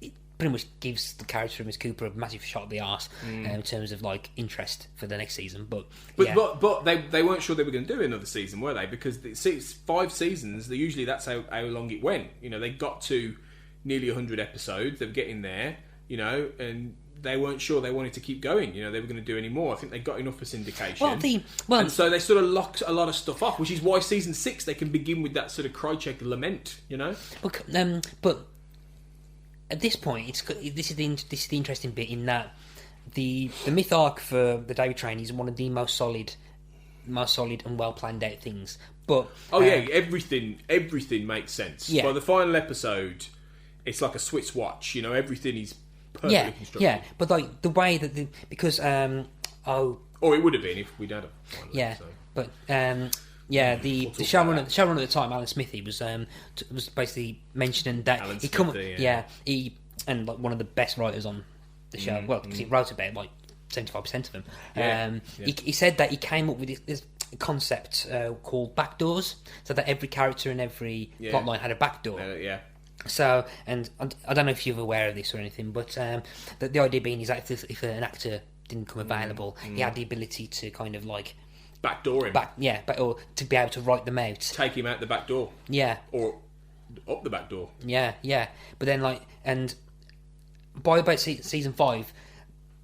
It pretty much gives the character of Miss Cooper a massive shot at the arse in terms of interest for the next season. But they weren't sure they were going to do another season, were they? Because 5 seasons. Usually that's how long it went. They got to nearly 100 episodes. They were getting there, and they weren't sure they wanted to keep going. They were going to do any more. I think they got enough for syndication. And so they sort of locked a lot of stuff off, which is why season 6 they can begin with that sort of Krycek lament. But at this point, this is the interesting bit in that the myth arc for the Davey Train is one of the most solid and well planned out things. But everything makes sense. Yeah. By the final episode, it's like a Swiss watch. Everything is perfectly constructed. Yeah, but the way that because it would have been if we'd had a final episode. But the showrunner at the time, Alan Smithy, was basically mentioning that he one of the best writers on the show. Well, because he wrote about 75% of them. He said that he came up with this concept called backdoors, so that every character and every plotline had a backdoor. So, and I don't know if you're aware of this or anything, but the idea being is that if an actor didn't come available, he had the ability to kind of backdoor him. Or to be able to write them out. Take him out the back door. Yeah. Or up the back door. Yeah. But then and by about season 5,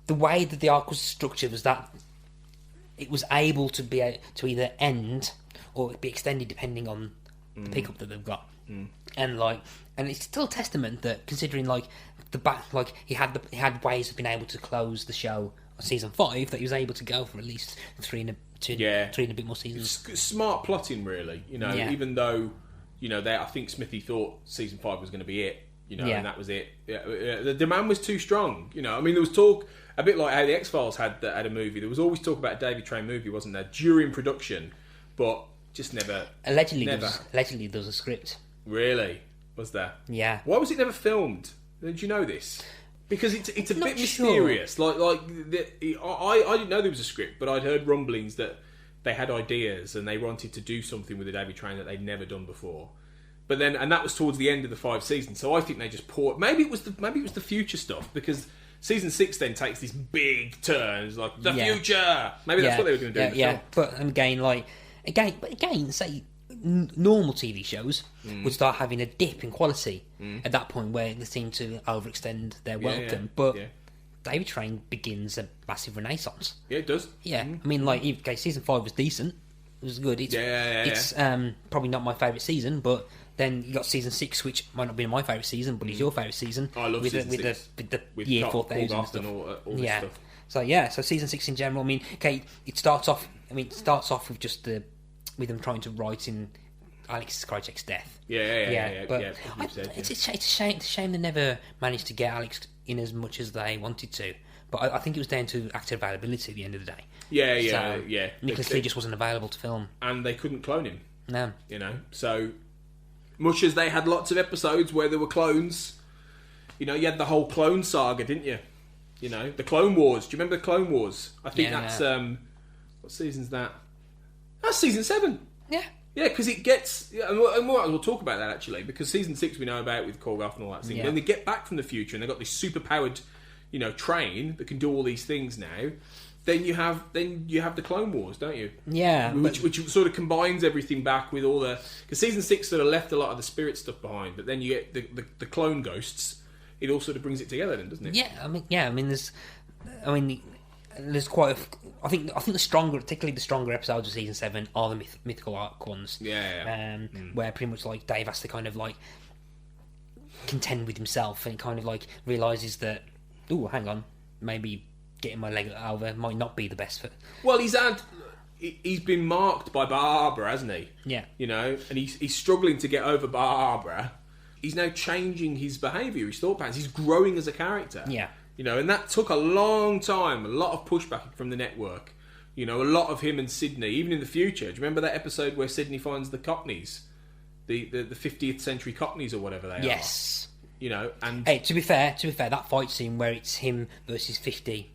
the way that the arc was structured was that it was able to be to either end or be extended depending on the pickup that they've got. And it's still a testament that considering the back he had ways of being able to close the show season 5 that he was able to go for at least three and a bit more seasons. Smart plotting, really. Yeah. Even though I think Smithy thought season 5 was going to be it. And that was it. The demand was too strong. There was talk a bit like how the X-Files had a movie. There was always talk about a Davey Train movie, wasn't there, during production, but just never. Allegedly, there was a script. Really? Was there? Yeah. Why was it never filmed? Did you know this? Because it's a bit sure. mysterious. I didn't know there was a script, but I'd heard rumblings that they had ideas and they wanted to do something with the Davey Train that they'd never done before. But then, and that was towards the end of the 5 seasons. So I think they just poured. Maybe it was the future stuff, because season 6 then takes this big turn. It's like the future. Maybe that's what they were going to do. Yeah. But again, say normal TV shows would start having a dip in quality at that point where they seem to overextend their welcome. But Davey Train begins a massive renaissance. Yeah, it does. Yeah, I mean, season 5 was decent. It was good. It's probably not my favourite season, but then you got season 6, which might not be my favourite season, but it's your favourite season. I love season 6. With the year 4000 and stuff. And all this stuff. So season 6 in general. I mean, it starts off with just with them trying to write in Alex Krycek's death. It's a shame they never managed to get Alex in as much as they wanted to. But I think it was down to actor availability at the end of the day. Yeah. Nicholas Lea just wasn't available to film, and they couldn't clone him. No, So much as they had lots of episodes where there were clones, you had the whole clone saga, didn't you? The Clone Wars. Do you remember the Clone Wars? I think that's what season's that? That's season 7. Yeah. Yeah, because it gets... and we'll talk about that, actually, because season 6 we know about with Korgoth and all that thing. Yeah. When they get back from the future and they've got this super-powered, train that can do all these things now, then you have the Clone Wars, don't you? Yeah. Which sort of combines everything back with all the... Because season 6 sort of left a lot of the spirit stuff behind, but then you get the clone ghosts. It all sort of brings it together then, doesn't it? There's quite I think particularly the stronger episodes of season 7 are the mythical arc ones. Where pretty much Dave has to kind of contend with himself and kind of realises that, oh, hang on, maybe getting my leg over might not be the best fit. Well, he's been marked by Barbara, hasn't he? Yeah. And he's struggling to get over Barbara. He's now changing his behaviour, his thought patterns. He's growing as a character. Yeah. And that took a long time, a lot of pushback from the network. A lot of him and Sydney, even in the future. Do you remember that episode where Sydney finds the Cockneys? The 50th century Cockneys or whatever they are? Yes. And... Hey, to be fair, that fight scene where it's him versus 50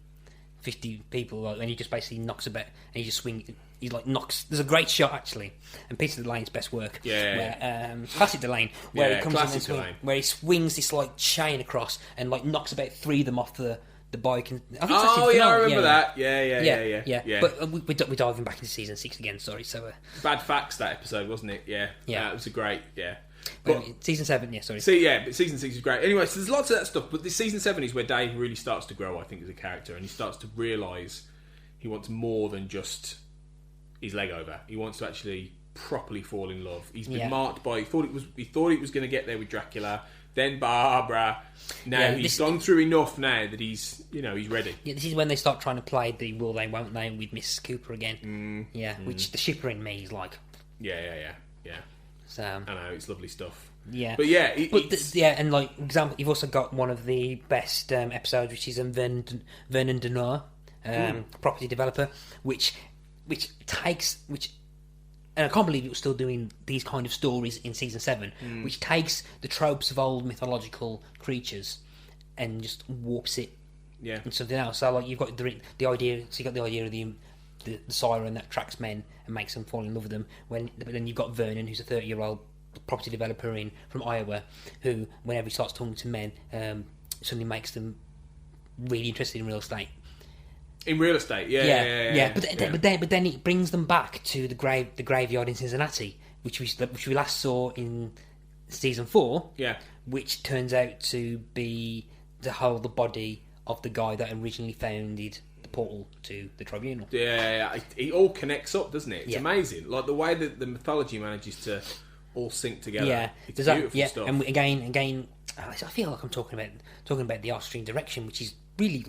people, and he just basically knocks about, and he just swings... He knocks. There's a great shot actually, and Peter Delane's best work. Classic Delane, where he comes in and where he swings this chain across and knocks about 3 of them off the bike. And I think I remember that. Yeah. But we're diving back into season 6 again. Sorry. So Bad Facts, that episode, wasn't it? Yeah. It was a great. Yeah. But season 7, yeah, sorry. But season 6 is great. Anyway, so there's lots of that stuff, but this season 7 is where Dave really starts to grow, I think, as a character, and he starts to realise he wants more than just his leg over. He wants to actually properly fall in love. He's been marked by... He thought he was going to get there with Dracula, then Barbara. Now he's gone through enough now that he's ready. Yeah, this is when they start trying to play the will they, won't they with Miss Cooper again. Which the shipper in me is like... Yeah. So, I know, it's lovely stuff. Yeah. But yeah... example, you've also got one of the best episodes, which is Vernon Denoir, property developer, and I can't believe it was still doing these kind of stories in season 7, which takes the tropes of old mythological creatures and just warps it into something else. So you've got the idea. So you got the idea of the siren that attracts men and makes them fall in love with them. But then you've got Vernon, who's a 30-year-old property developer from Iowa, who whenever he starts talking to men, suddenly makes them really interested in real estate. In real estate, But then it brings them back to the graveyard in Cincinnati, which we last saw in season 4. Yeah, which turns out to be the body of the guy that originally founded the portal to the tribunal. Yeah, it all connects up, doesn't it? It's amazing, the way that the mythology manages to all sync together. Yeah, it's beautiful stuff. And again, I feel like I'm talking about the Austrian direction, which is really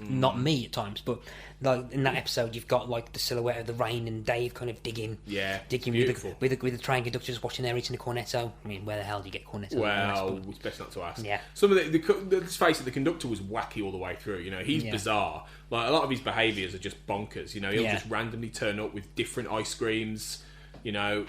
not me at times, but like in that episode, you've got like the silhouette of the rain and Dave kind of digging with the train conductors watching there eating a cornetto. I mean, where the hell do you get cornetto? Well, it's best not to ask. Yeah. Some of let's face it, the conductor was wacky all the way through. You know, he's bizarre. Like a lot of his behaviours are just bonkers. You know, he'll just randomly turn up with different ice creams. You know,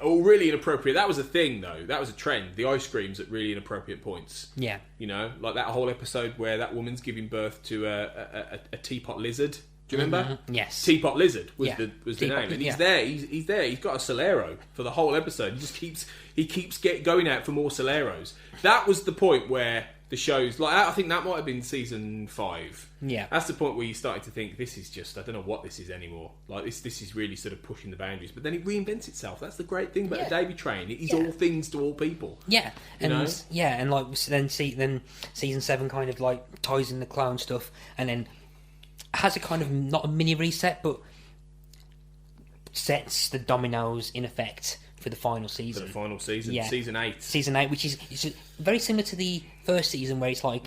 all really inappropriate. That was a thing, though. That was a trend. The ice creams at really inappropriate points. Yeah. You know, like that whole episode where that woman's giving birth to a teapot lizard. Do you remember? Mm-hmm. Yes. Teapot lizard was the name, and he's there. He's there. He's got a Solero for the whole episode. He keeps going out for more Soleros. That was the point where the show's like. I think that might have been season 5. Yeah, that's the point where you started to think this is just. I don't know what this is anymore. Like this is really sort of pushing the boundaries. But then it reinvents itself. That's the great thing about the Davey Train. It is all things to all people. Yeah, and like then season 7 kind of like ties in the clown stuff, and then has a kind of not a mini reset, but sets the dominoes in effect for the final season. Season 8. Season 8, which is very similar to the first season, where it's like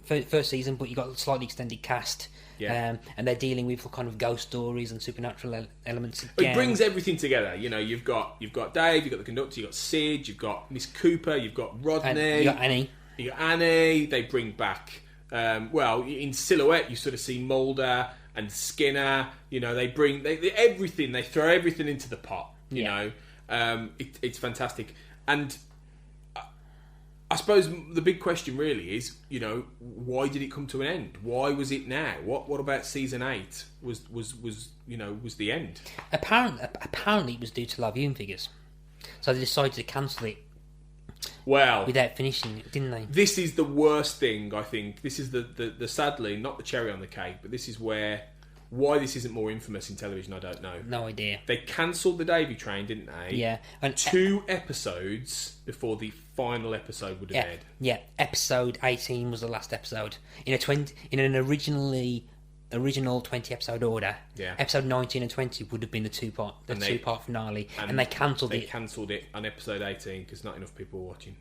first season, but you got a slightly extended cast. Yeah. And they're dealing with kind of ghost stories and supernatural elements again. It brings everything together. You know, you've got Dave, you've got the conductor, you've got Sid, you've got Miss Cooper, you've got Rodney, and you got Annie. They bring back. In silhouette, you sort of see Mulder and Skinner. You know, they bring everything. They throw everything into the pot. You know, it's fantastic. And I suppose the big question really is, you know, why did it come to an end? Why was it now? What about season 8 was the end? Apparently, it was due to live viewing figures. So they decided to cancel it. Well, without finishing it, didn't they? This is the worst thing, I think. This is the sadly, not the cherry on the cake, but this is why this isn't more infamous in television, I don't know. No idea. They cancelled the Davey Train, didn't they? Yeah. And 2 episodes before the final episode would have aired. Yeah, episode 18 was the last episode. In an original 20 episode order. Yeah. Episode 19 and 20 would have been the two-part finale, and they cancelled it. They cancelled it on episode 18 because not enough people were watching.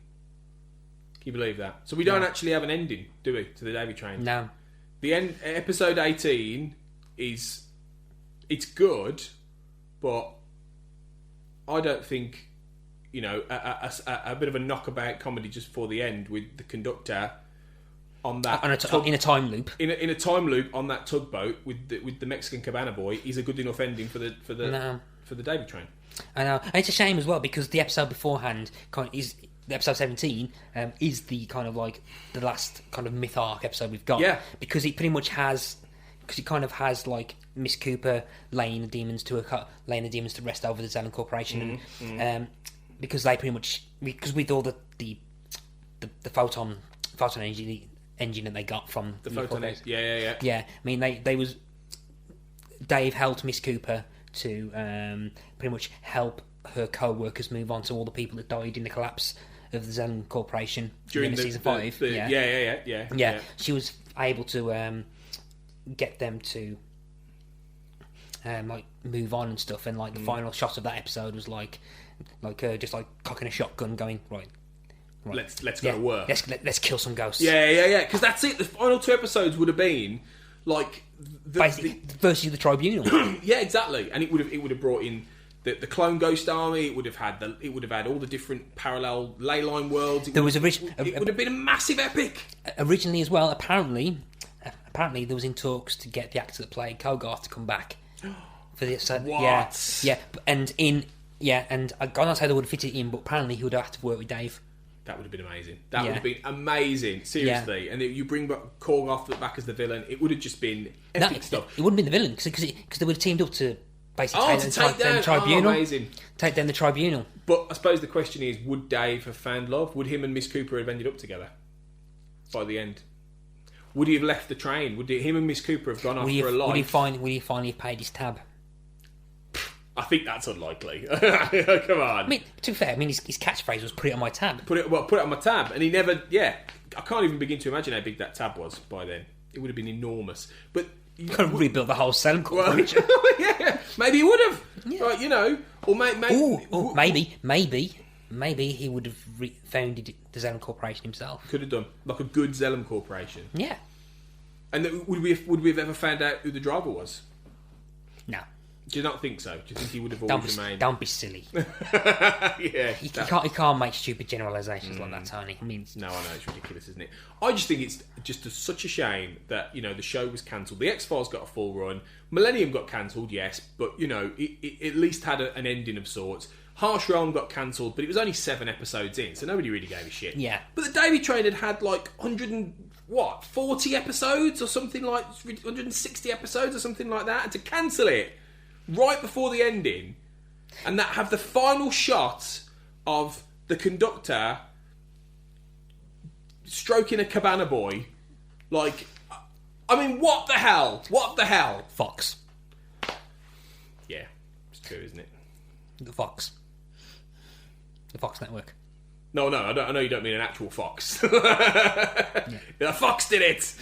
Can you believe that? So we don't actually have an ending, do we, to the Davey Train? No. The end, episode 18 it's good, but I don't think, you know, a bit of a knockabout comedy just before the end with the conductor on that in a time loop. In a time loop on that tugboat with the Mexican cabana boy is a good enough ending for the Davey Train. I know, and it's a shame as well because the episode beforehand is the episode 17 is the kind of like the last kind of myth arc episode we've got. Yeah, because it pretty much has. Because it kind of has like Miss Cooper laying the demons to rest over the Zelen Corporation, and because they pretty much with all the photon engine that they got from the photon yeah. I mean Dave helped Miss Cooper to pretty much help her co-workers move on to all the people that died in the collapse of the Zelen Corporation during season 5. Yeah. She was able to get them to like move on and stuff, and like the final shot of that episode was like just like cocking a shotgun, going right. Let's go to work. Let's kill some ghosts. Yeah. Because that's it. The final 2 episodes would have been like versus the tribunal. Yeah, exactly. And it would have brought in the clone ghost army. It would have had all the different parallel ley line worlds. It would have been a massive epic. Originally as well. Apparently there was in talks to get the actor that played Kogarth to come back for this. What? Yeah, and God knows how they would have fitted it in, but apparently he would have had to work with Dave. That would have been amazing. That would have been amazing, seriously. And you bring Kogarth back as the villain, it would have just been epic stuff. It wouldn't have been the villain because they would have teamed up to basically take down the tribunal. Amazing. Take down the tribunal. But I suppose the question is, would Dave have found love? Would him and Miss Cooper have ended up together by the end? Would he have left the train? Would him and Miss Cooper have gone off for a life? Would he finally have paid his tab? I think that's unlikely. Come on. I mean, to be fair, his catchphrase was "put it on my tab." Put it on my tab, and he never. Yeah, I can't even begin to imagine how big that tab was by then. It would have been enormous. But you could have rebuilt the whole Zelen Corporation. Yeah, maybe he would have. Yeah. Right, you know, or maybe he would have founded the Zelen Corporation himself. Could have done like a good Zelen Corporation. Yeah. And would we have ever found out who the driver was? No. Do you not think so? Do you think he would have always remained? Don't be silly. Yeah. You can't make stupid generalisations like that, Tony. I mean, no, I know, it's ridiculous, isn't it? I just think it's just such a shame that, the show was cancelled. The X-Files got a full run. Millennium got cancelled, yes, but, it at least had an ending of sorts. Harsh Realm got cancelled, but it was only 7 episodes in, so nobody really gave a shit. Yeah. But the Davey Train had like 40 episodes or something like 160 episodes or something like that, and to cancel it right before the ending, and that have the final shot of the conductor stroking a cabana boy, like, I mean, what the hell? What the hell? Fox. Yeah, it's true, isn't it? The Fox Network. No, I know you don't mean an actual fox. The fox did it.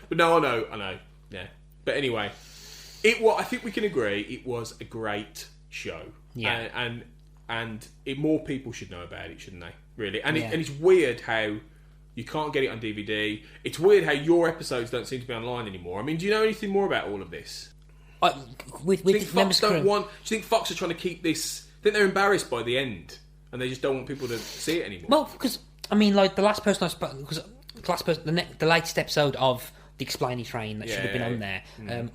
But no, I know. Yeah. But anyway, I think we can agree it was a great show. Yeah. And more people should know about it, shouldn't they? Really. And it's weird how you can't get it on DVD. It's weird how your episodes don't seem to be online anymore. I mean, do you know anything more about all of this? Do you think Fox are trying to keep this? I think they're embarrassed by the end, and they just don't want people to see it anymore. Well, because I mean, like the last person I spoke, the latest episode of the Explainy Train that should have been on there,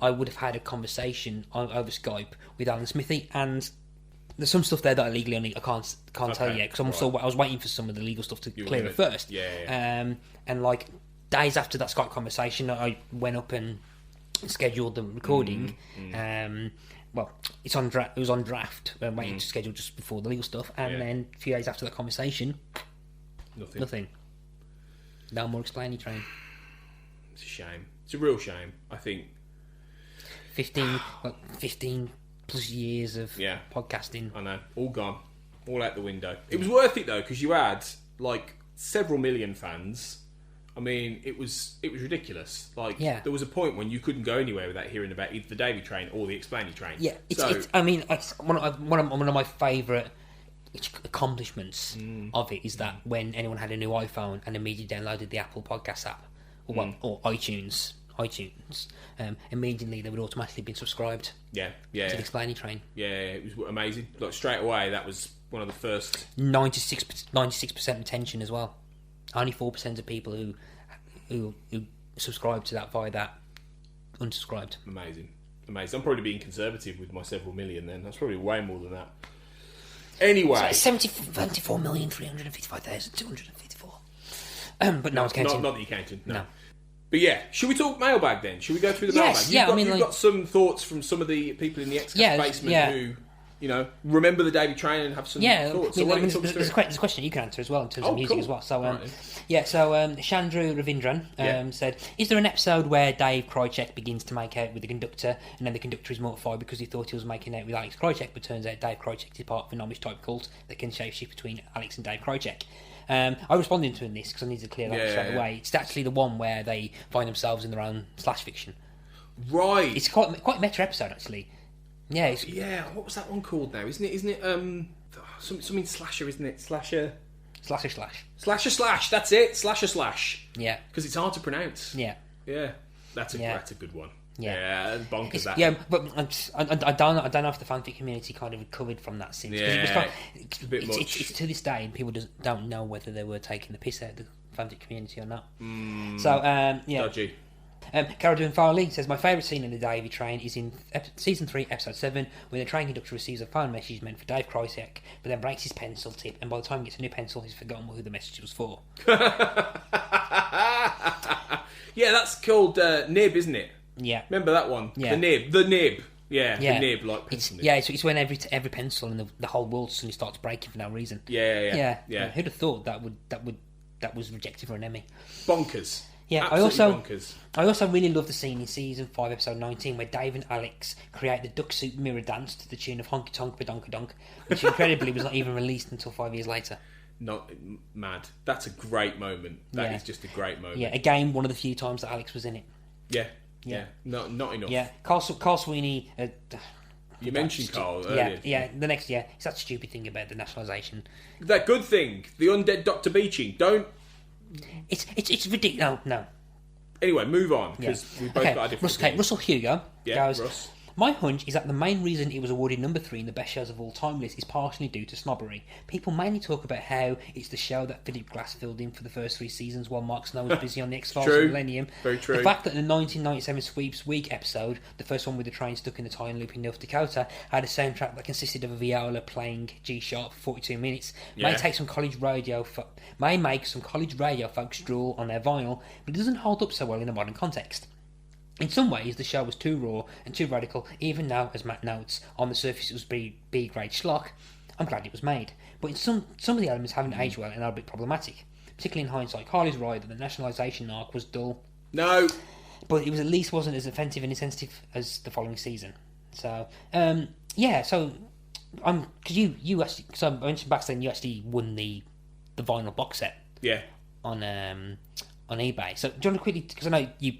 I would have had a conversation over Skype with Alan Smithy, and there's some stuff there that I can't tell yet because I was waiting for some of the legal stuff to clear it first. And like days after that Skype conversation, I went up and scheduled the recording. Well, it was on draft, waiting to schedule just before the legal stuff, and then a few days after that conversation, nothing. No more Explainy Train. It's a shame. It's a real shame. I think 15 plus years of podcasting. I know, all gone, all out the window. It was worth it though, because you had like several million fans. I mean, it was ridiculous. Like, there was a point when you couldn't go anywhere without hearing about either the Davey Train or the Explainy Train. Yeah, it's one of my favourite accomplishments of it is that when anyone had a new iPhone and immediately downloaded the Apple Podcast app or iTunes, immediately they would automatically be subscribed. To the Explainy Train. Yeah, it was amazing. Like straight away, that was one of the first. 96% retention as well. Only 4% of people who subscribed to that via that unsubscribed. Amazing. I'm probably being conservative with my several million then. That's probably way more than that. Anyway. 74,355,254. But no one's counting. Not that you're counting, no. But yeah, should we talk mailbag then? Should we go through the mailbag? You've got some thoughts from some of the people in the X-Cast basement who... remember the Davey Train and have some thoughts. There's a question you can answer as well in terms of music as well. So, Chandru Ravindran said, is there an episode where Dave Krycek begins to make out with the conductor and then the conductor is mortified because he thought he was making out with Alex Krycek, but turns out Dave Krycek is part of a Nomish type cult that can shapeshift between Alex and Dave Krycek? I responded to this because I need to clear that straight away. It's actually the one where they find themselves in their own slash fiction. Right. It's quite a meta episode, actually. Yeah. What was that one called now? Isn't it? Something slasher, isn't it? Slasher slash. That's it. Slasher slash. Yeah. Because it's hard to pronounce. Yeah. Yeah. That's a good one. Yeah. Bonkers that. Yeah, but I don't know if the fanfic community kind of recovered from that since. Yeah. It's a bit much. It's to this day, people don't know whether they were taking the piss out of the fanfic community or not. So dodgy. Cara Dune Farley says, my favourite scene in the Davey Train is in Season 3, Episode 7, when the train conductor receives a phone message meant for Dave Krycek, but then breaks his pencil tip, and by the time he gets a new pencil, he's forgotten who the message was for. Yeah, that's called nib, isn't it? Yeah. Remember that one? Yeah. The nib. Yeah, the nib, like pencil nib. It's when every pencil in the whole world suddenly starts breaking for no reason. Yeah. Who'd have thought that was rejected for an Emmy? Bonkers. Yeah, Absolutely I also really love the scene in Season 5, Episode 19, where Dave and Alex create the duck soup mirror dance to the tune of Honky Tonk Badonka Donk, which incredibly was not even released until 5 years later. Not mad. That's a great moment. That is just a great moment. Yeah, again, one of the few times that Alex was in it. Yeah. Not enough. Yeah, Carl Sweeney... you mentioned Carl earlier. Yeah, the next year. It's that stupid thing about the nationalisation. That good thing, the undead Dr. Beeching. Don't... It's ridiculous. No. Anyway, move on, because we've both got a different Russell Hugo goes, Russ. my hunch is that the main reason it was awarded number 3 in the best shows of all time list is partially due to snobbery. People mainly talk about how it's the show that Philip Glass filled in for the first 3 seasons while Mark Snow was busy on the X-Files and Millennium. Very true. The fact that the 1997 Sweeps Week episode, the first one with the train stuck in the time loop in North Dakota, had a soundtrack that consisted of a viola playing G-sharp for 42 minutes, may make some college radio folks drool on their vinyl, but it doesn't hold up so well in a modern context. In some ways, the show was too raw and too radical, even now, as Matt notes, on the surface it was B-grade schlock. I'm glad it was made. But in some of the elements haven't aged well and are a bit problematic. Particularly in hindsight, Harley's right that the nationalisation arc was dull. No! But it was at least wasn't as offensive and insensitive as the following season. So, because you actually, because I mentioned back then you actually won the vinyl box set. Yeah. On eBay. So, do you want to quickly, because I know you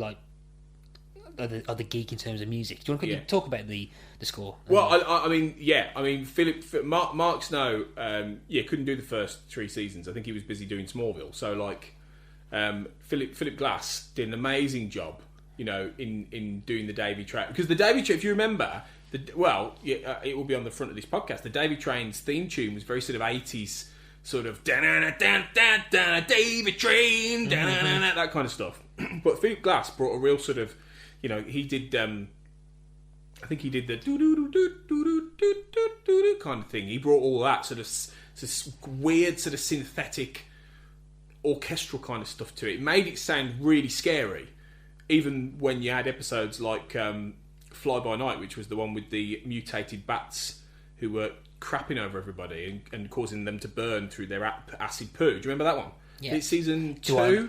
like, are the geek in terms of music. Do you want to quickly talk about the score? Well, I mean, Mark Snow, couldn't do the first 3 seasons. I think he was busy doing Smallville. So, like, Philip Glass did an amazing job, in doing the Davey Train. Because the Davey Train, if you remember, it will be on the front of this podcast. The Davey Train's theme tune was very sort of 80s, sort of Davey Train, that kind of stuff. But Philip Glass brought a real sort of, he did. I think he did the do do do do do do kind of thing. He brought all that sort of weird, sort of synthetic, orchestral kind of stuff to it. It made it sound really scary, even when you had episodes like Fly By Night, which was the one with the mutated bats who were crapping over everybody and causing them to burn through their acid poo. Do you remember that one? Yeah. It's season 2.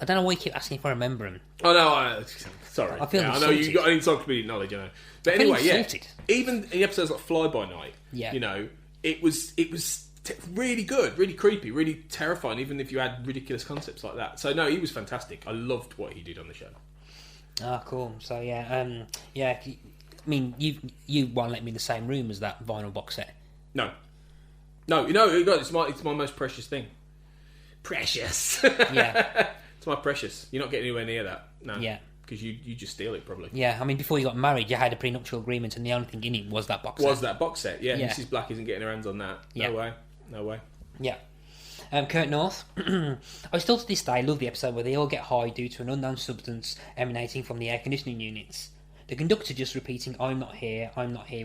I don't know why you keep asking if I remember him. Oh no, sorry. I feel I know you've got encyclopedic knowledge, But anyway, even in episodes like Fly By Night, it was really good, really creepy, really terrifying. Even if you had ridiculous concepts like that. So no, he was fantastic. I loved what he did on the show. Ah, cool. So I mean, you won't let me in the same room as that vinyl box set. No, it's my most precious thing. Precious. Yeah. It's my precious. You're not getting anywhere near that. No. Yeah. Because you just steal it, probably. Yeah, I mean, before you got married, you had a prenuptial agreement, and the only thing in it was that box set. Yeah. Mrs. Black isn't getting her hands on that. No way. Yeah. Kurt North. I still to this day love the episode where they all get high due to an unknown substance emanating from the air conditioning units. The conductor just repeating I'm not here"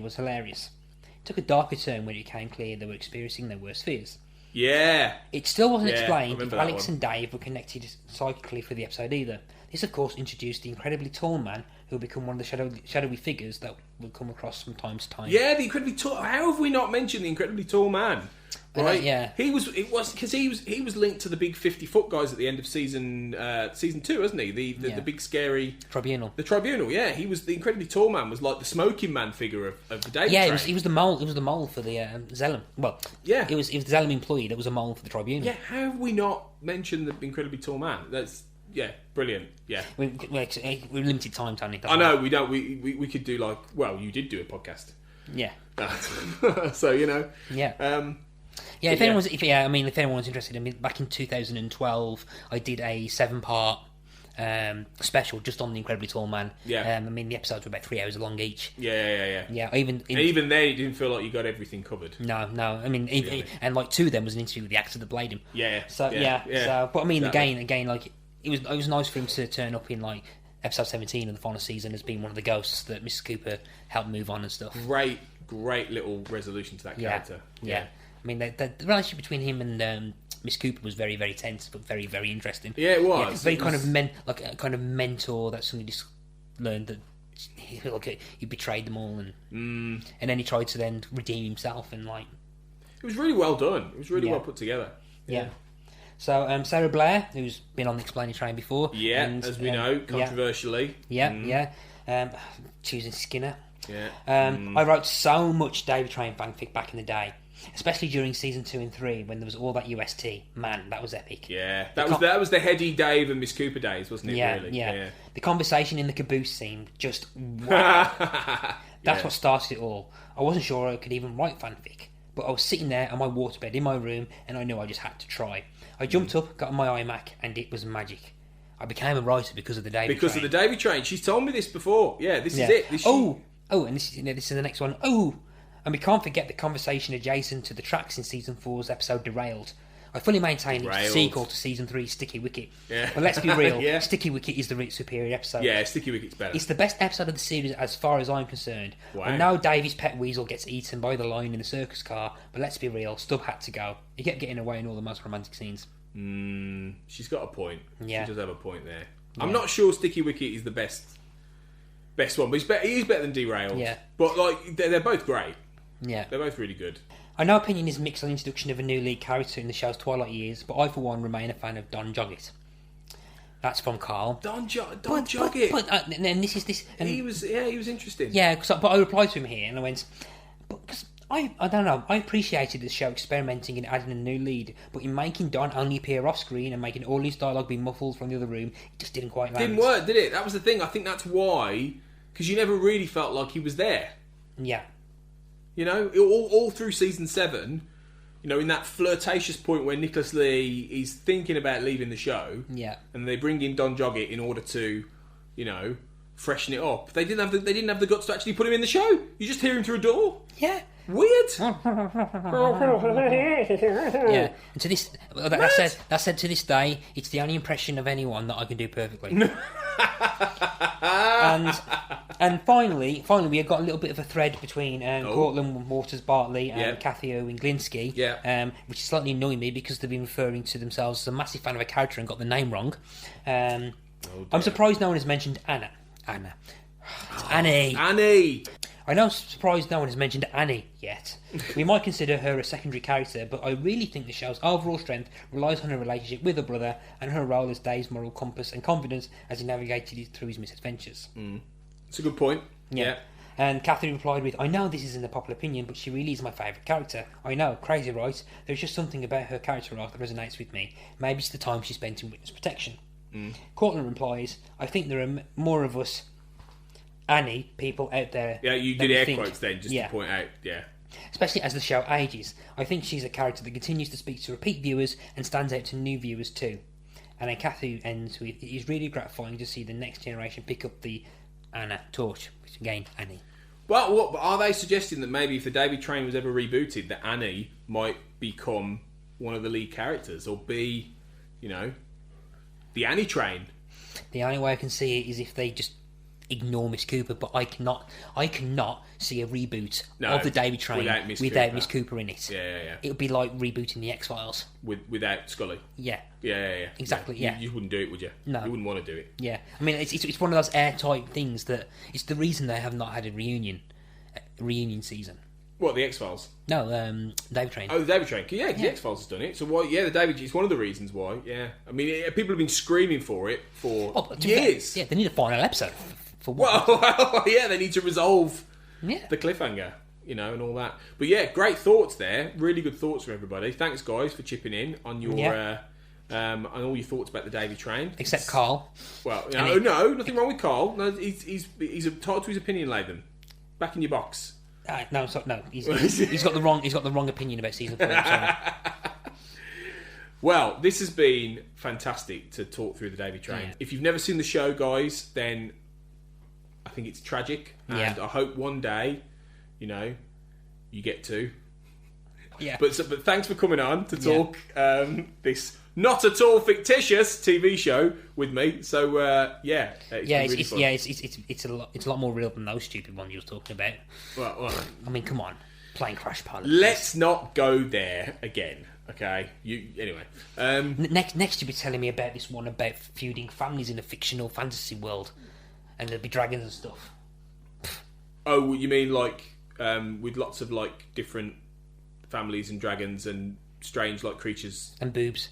was hilarious. It took a darker turn when it became clear they were experiencing their worst fears. Yeah. It still wasn't explained if Alex one. and Dave were connected psychically for the episode either. This, of course, introduced the incredibly tall man who will become one of the shadowy figures that will come across from time to time. Yeah, the incredibly tall. How have we not mentioned the incredibly tall man? Right? Yeah. He was linked to the big 50-foot guys at the end of season 2, wasn't he? The big scary tribunal. The tribunal. Yeah, he was the incredibly tall man. Was like the smoking man figure of the Davey Train. He was the mole. It was the mole for the Zellum. Well, yeah, it was the Zellum employee that was a mole for the tribunal. Yeah, how have we not mentioned the incredibly tall man? That's brilliant. Yeah, we're limited time, Tony. I know we don't. We could do like you did do a podcast. Yeah. So Yeah. If anyone's interested, back in 2012, I did a 7-part special just on the incredibly tall man. Yeah. The episodes were about 3 hours long each. Yeah. Even then, it didn't feel like you got everything covered. No. And like 2 of them was an interview with the actor that played him. Yeah. So but again, like it was nice for him to turn up in like episode 17 of the final season as being one of the ghosts that Mrs. Cooper helped move on and stuff. Great little resolution to that character. Yeah. I mean, the relationship between him and Miss Cooper was very, very tense, but very, very interesting. Yeah, it was. Very kind of a kind of mentor that somebody just learned that he betrayed them all, and then he tried to then redeem himself, and like it was really well done. It was really well put together. Yeah. So Sarah Blair, who's been on the Explaining Train before, as we know, controversially, choosing Skinner. Yeah. I wrote so much Davey Train fanfic back in the day, especially during season 2 and 3 when there was all that UST. Man, that was epic. Yeah, that was the heady Dave and Miss Cooper days, wasn't it? Yeah, really? Yeah. The conversation in the caboose scene just wow. That's what started it all. I wasn't sure I could even write fanfic, but I was sitting there on my waterbed in my room, and I knew I just had to try. I jumped up, got on my iMac, and it was magic. I became a writer because of the Davey Train. Because of the Davey Train. She's told me this before. Yeah, this is it. And this is the next one. And we can't forget the conversation adjacent to the tracks in Season 4's episode Derailed. I fully maintain it's the sequel to Season 3's Sticky Wicket. Yeah. But let's be real, Yeah. Sticky Wicket is the superior episode. Yeah, Sticky Wicket's better. It's the best episode of the series as far as I'm concerned. Wow. I know Davy's pet weasel gets eaten by the lion in the circus car, but let's be real, Stubb had to go. He kept getting away in all the most romantic scenes. She's got a point. Yeah. She does have a point there. I'm not sure Sticky Wicket is the best one, but he is better than Derailed. Yeah. But like they're both great. Yeah. They're both really good. I know opinion is mixed on the introduction of a new lead character in the show's twilight years, but I for one remain a fan of Don Joggett. That's from Carl. Don Joggett. But and this is this. And, he was interesting. Yeah, but I replied to him here and I went, because I don't know, I appreciated the show experimenting and adding a new lead, but in making Don only appear off screen and making all his dialogue be muffled from the other room, it just didn't quite land. Didn't work, did it? That was the thing. I think that's why, because you never really felt like he was there. Yeah. You know, all through season 7, you know, in that flirtatious point where Nicholas Lea is thinking about leaving the show, Yeah. and they bring in Don Joggett in order to, you know, freshen it up. They didn't have the guts to actually put him in the show. You just hear him through a door. Yeah. Weird. Yeah. And to this, that said to this day, it's the only impression of anyone that I can do perfectly. And finally, we have got a little bit of a thread between Cortlan, Waters, Bartley, and Cathy and Glinski, which is slightly annoying me because they've been referring to themselves as a massive fan of a character and got the name wrong. I'm surprised no one has mentioned Anna. It's Annie. Annie. I know I'm surprised no one has mentioned Annie yet. We might consider her a secondary character, but I really think the show's overall strength relies on her relationship with her brother and her role as Dave's moral compass and confidence as he navigated through his misadventures. It's a good point. Yeah. And Cathy replied with, I know this isn't a popular opinion, but she really is my favourite character. I know, crazy right? There's just something about her character arc that resonates with me. Maybe it's the time she spent in witness protection. Cortlan replies, I think there are more of us Annie people out there. Yeah, you did air quotes then, just to point out, Especially as the show ages. I think she's a character that continues to speak to repeat viewers and stands out to new viewers too. And then Cathy ends with, it is really gratifying to see the next generation pick up the Anna torch, which again, Annie. Well, what are they suggesting that maybe if the Davey Train was ever rebooted, that Annie might become one of the lead characters, or be, you know, the Annie Train? The only way I can see it is if they just ignore Miss Cooper, but I cannot see a reboot of the Davey Train without Miss Cooper in it. Yeah. It would be like rebooting the X-Files without Scully. Yeah. Exactly. You wouldn't do it, would you? No, you wouldn't want to do it. Yeah, I mean it's one of those airtight things that it's the reason they have not had a reunion season. What, the X-Files? No, Davey Train. Oh, the Davey Train. Yeah, the X-Files has done it. So why? Yeah, the Davey. It's one of the reasons why. Yeah, I mean, people have been screaming for it for years. Fair, they need a final episode. For what? Well, yeah, they need to resolve the cliffhanger, you know, and all that. But yeah, great thoughts there. Really good thoughts from everybody. Thanks, guys, for chipping in on your on all your thoughts about the Davey Train. Except Carl. Well, no, nothing wrong with Carl. No, he's entitled to his opinion, Latham. Back in your box. No. He's got the wrong opinion about season 4. Sorry. Well, this has been fantastic to talk through the Davey Train. If you've never seen the show, guys, then I think it's tragic, and I hope one day, you know, you get to. Yeah. But thanks for coming on to talk this not at all fictitious TV show with me. So it's a lot more real than those stupid ones you were talking about. Well, I mean, come on, plane crash pilot. Let's not go there again. Okay. Anyway. Next, you'll be telling me about this one about feuding families in a fictional fantasy world, and there'll be dragons and stuff. Oh, you mean like with lots of like different families and dragons and strange like creatures and boobs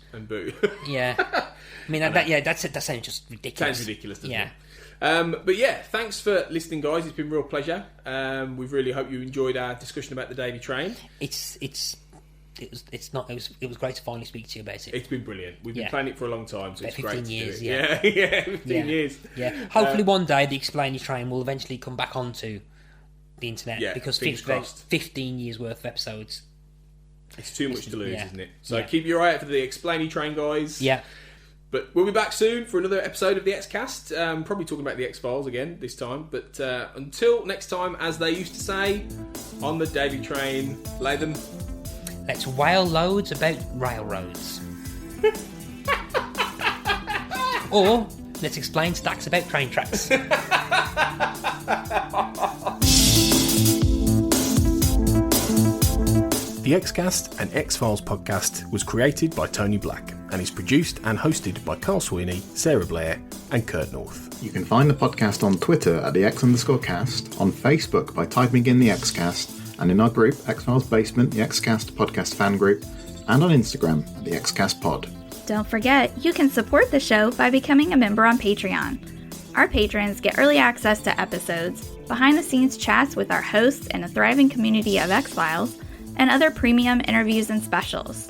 Yeah, I mean that sounds just ridiculous. Sounds ridiculous, doesn't it? But yeah, thanks for listening, guys. It's been a real pleasure. We really hope you enjoyed our discussion about the Davey Train. It was great to finally speak to you about it. It's been brilliant. We've been planning it for a long time, so about it's great 15 years, to do it. Yeah, 15 years. Yeah. Hopefully one day the Explain Your Train will eventually come back onto the internet, because 15 years worth of episodes. It's too much to lose, isn't it? So keep your eye out for the Explain Your Train, guys. Yeah. But we'll be back soon for another episode of the X-Cast. Probably talking about the X-Files again this time. But until next time, as they used to say, on the Davey Train, Latham. Let's wail loads about railroads. Or let's explain stacks about train tracks. The X-Cast, an X-Files podcast, was created by Tony Black and is produced and hosted by Carl Sweeney, Sarah Blair and Kurt North. You can find the podcast on Twitter at the X_cast, on Facebook by typing in the X-Cast, and in our group, X-Files Basement, the X-Cast podcast fan group, and on Instagram at the X-Cast pod. Don't forget, you can support the show by becoming a member on Patreon. Our patrons get early access to episodes, behind-the-scenes chats with our hosts and a thriving community of X-Files, and other premium interviews and specials.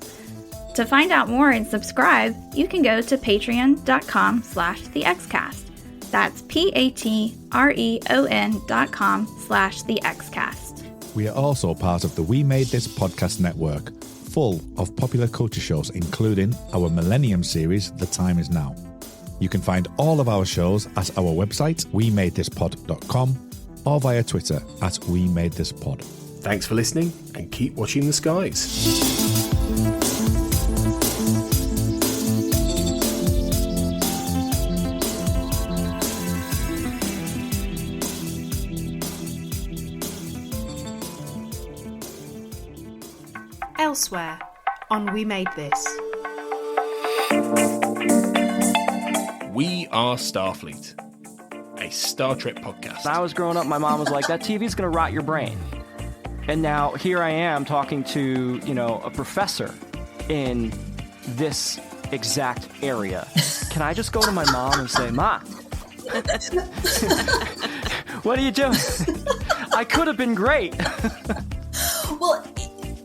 To find out more and subscribe, you can go to patreon.com/thexcast. That's patreon.com/thexcast. We are also part of the We Made This podcast network, full of popular culture shows, including our Millennium series, The Time Is Now. You can find all of our shows at our website, wemadethispod.com, or via Twitter at wemadethispod. Thanks for listening and keep watching the skies. Elsewhere on We Made This. We are Starfleet, a Star Trek podcast. When I was growing up, my mom was like, that TV's going to rot your brain. And now here I am talking to, a professor in this exact area. Can I just go to my mom and say, Ma, what are you doing? I could have been great. Well,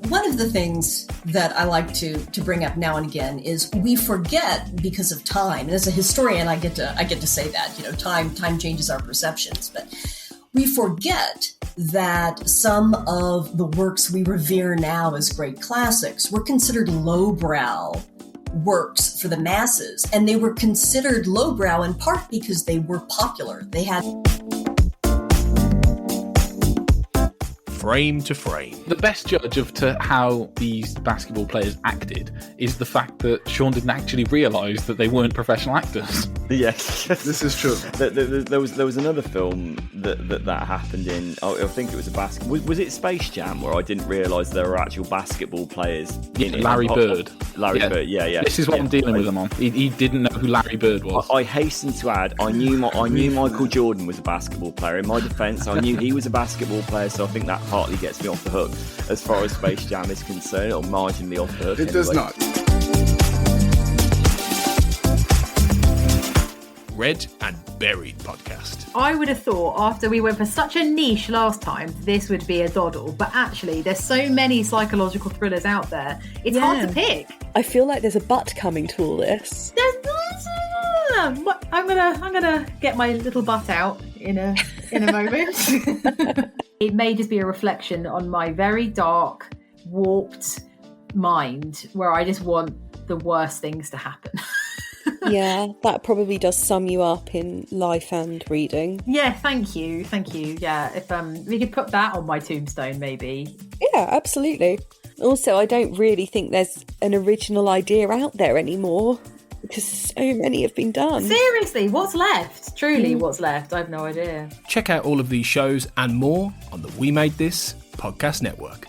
one of the things that I like to bring up now and again is we forget because of time. And as a historian, I get to say that, time changes our perceptions, but we forget that some of the works we revere now as great classics were considered lowbrow works for the masses. And they were considered lowbrow in part because they were popular. They had frame to frame. The best judge of how these basketball players acted is the fact that Sean didn't actually realise that they weren't professional actors. Yes, This is true. There was another film that happened in. I think it was a basketball. Was it Space Jam where I didn't realise there were actual basketball players in it? Larry Bird. Larry Bird. Yeah. This is what I'm dealing with him on. He didn't know who Larry Bird was. I hasten to add, I knew Michael Jordan was a basketball player. In my defence, I knew he was a basketball player, so I think that partly gets me off the hook as far as Space Jam is concerned, or marginally off the hook. It does not. Read and Buried podcast. I would have thought after we went for such a niche last time, this would be a doddle. But actually, there's so many psychological thrillers out there. It's hard to pick. I feel like there's a butt coming to all this. I'm gonna get my little butt out in a moment. It may just be a reflection on my very dark, warped mind, where I just want the worst things to happen. Yeah, that probably does sum you up in life and reading. Yeah, thank you. Yeah, if we could put that on my tombstone, maybe. Yeah, absolutely. Also, I don't really think there's an original idea out there anymore, because so many have been done. Seriously, what's left? Truly, what's left? I have no idea. Check out all of these shows and more on the We Made This podcast network.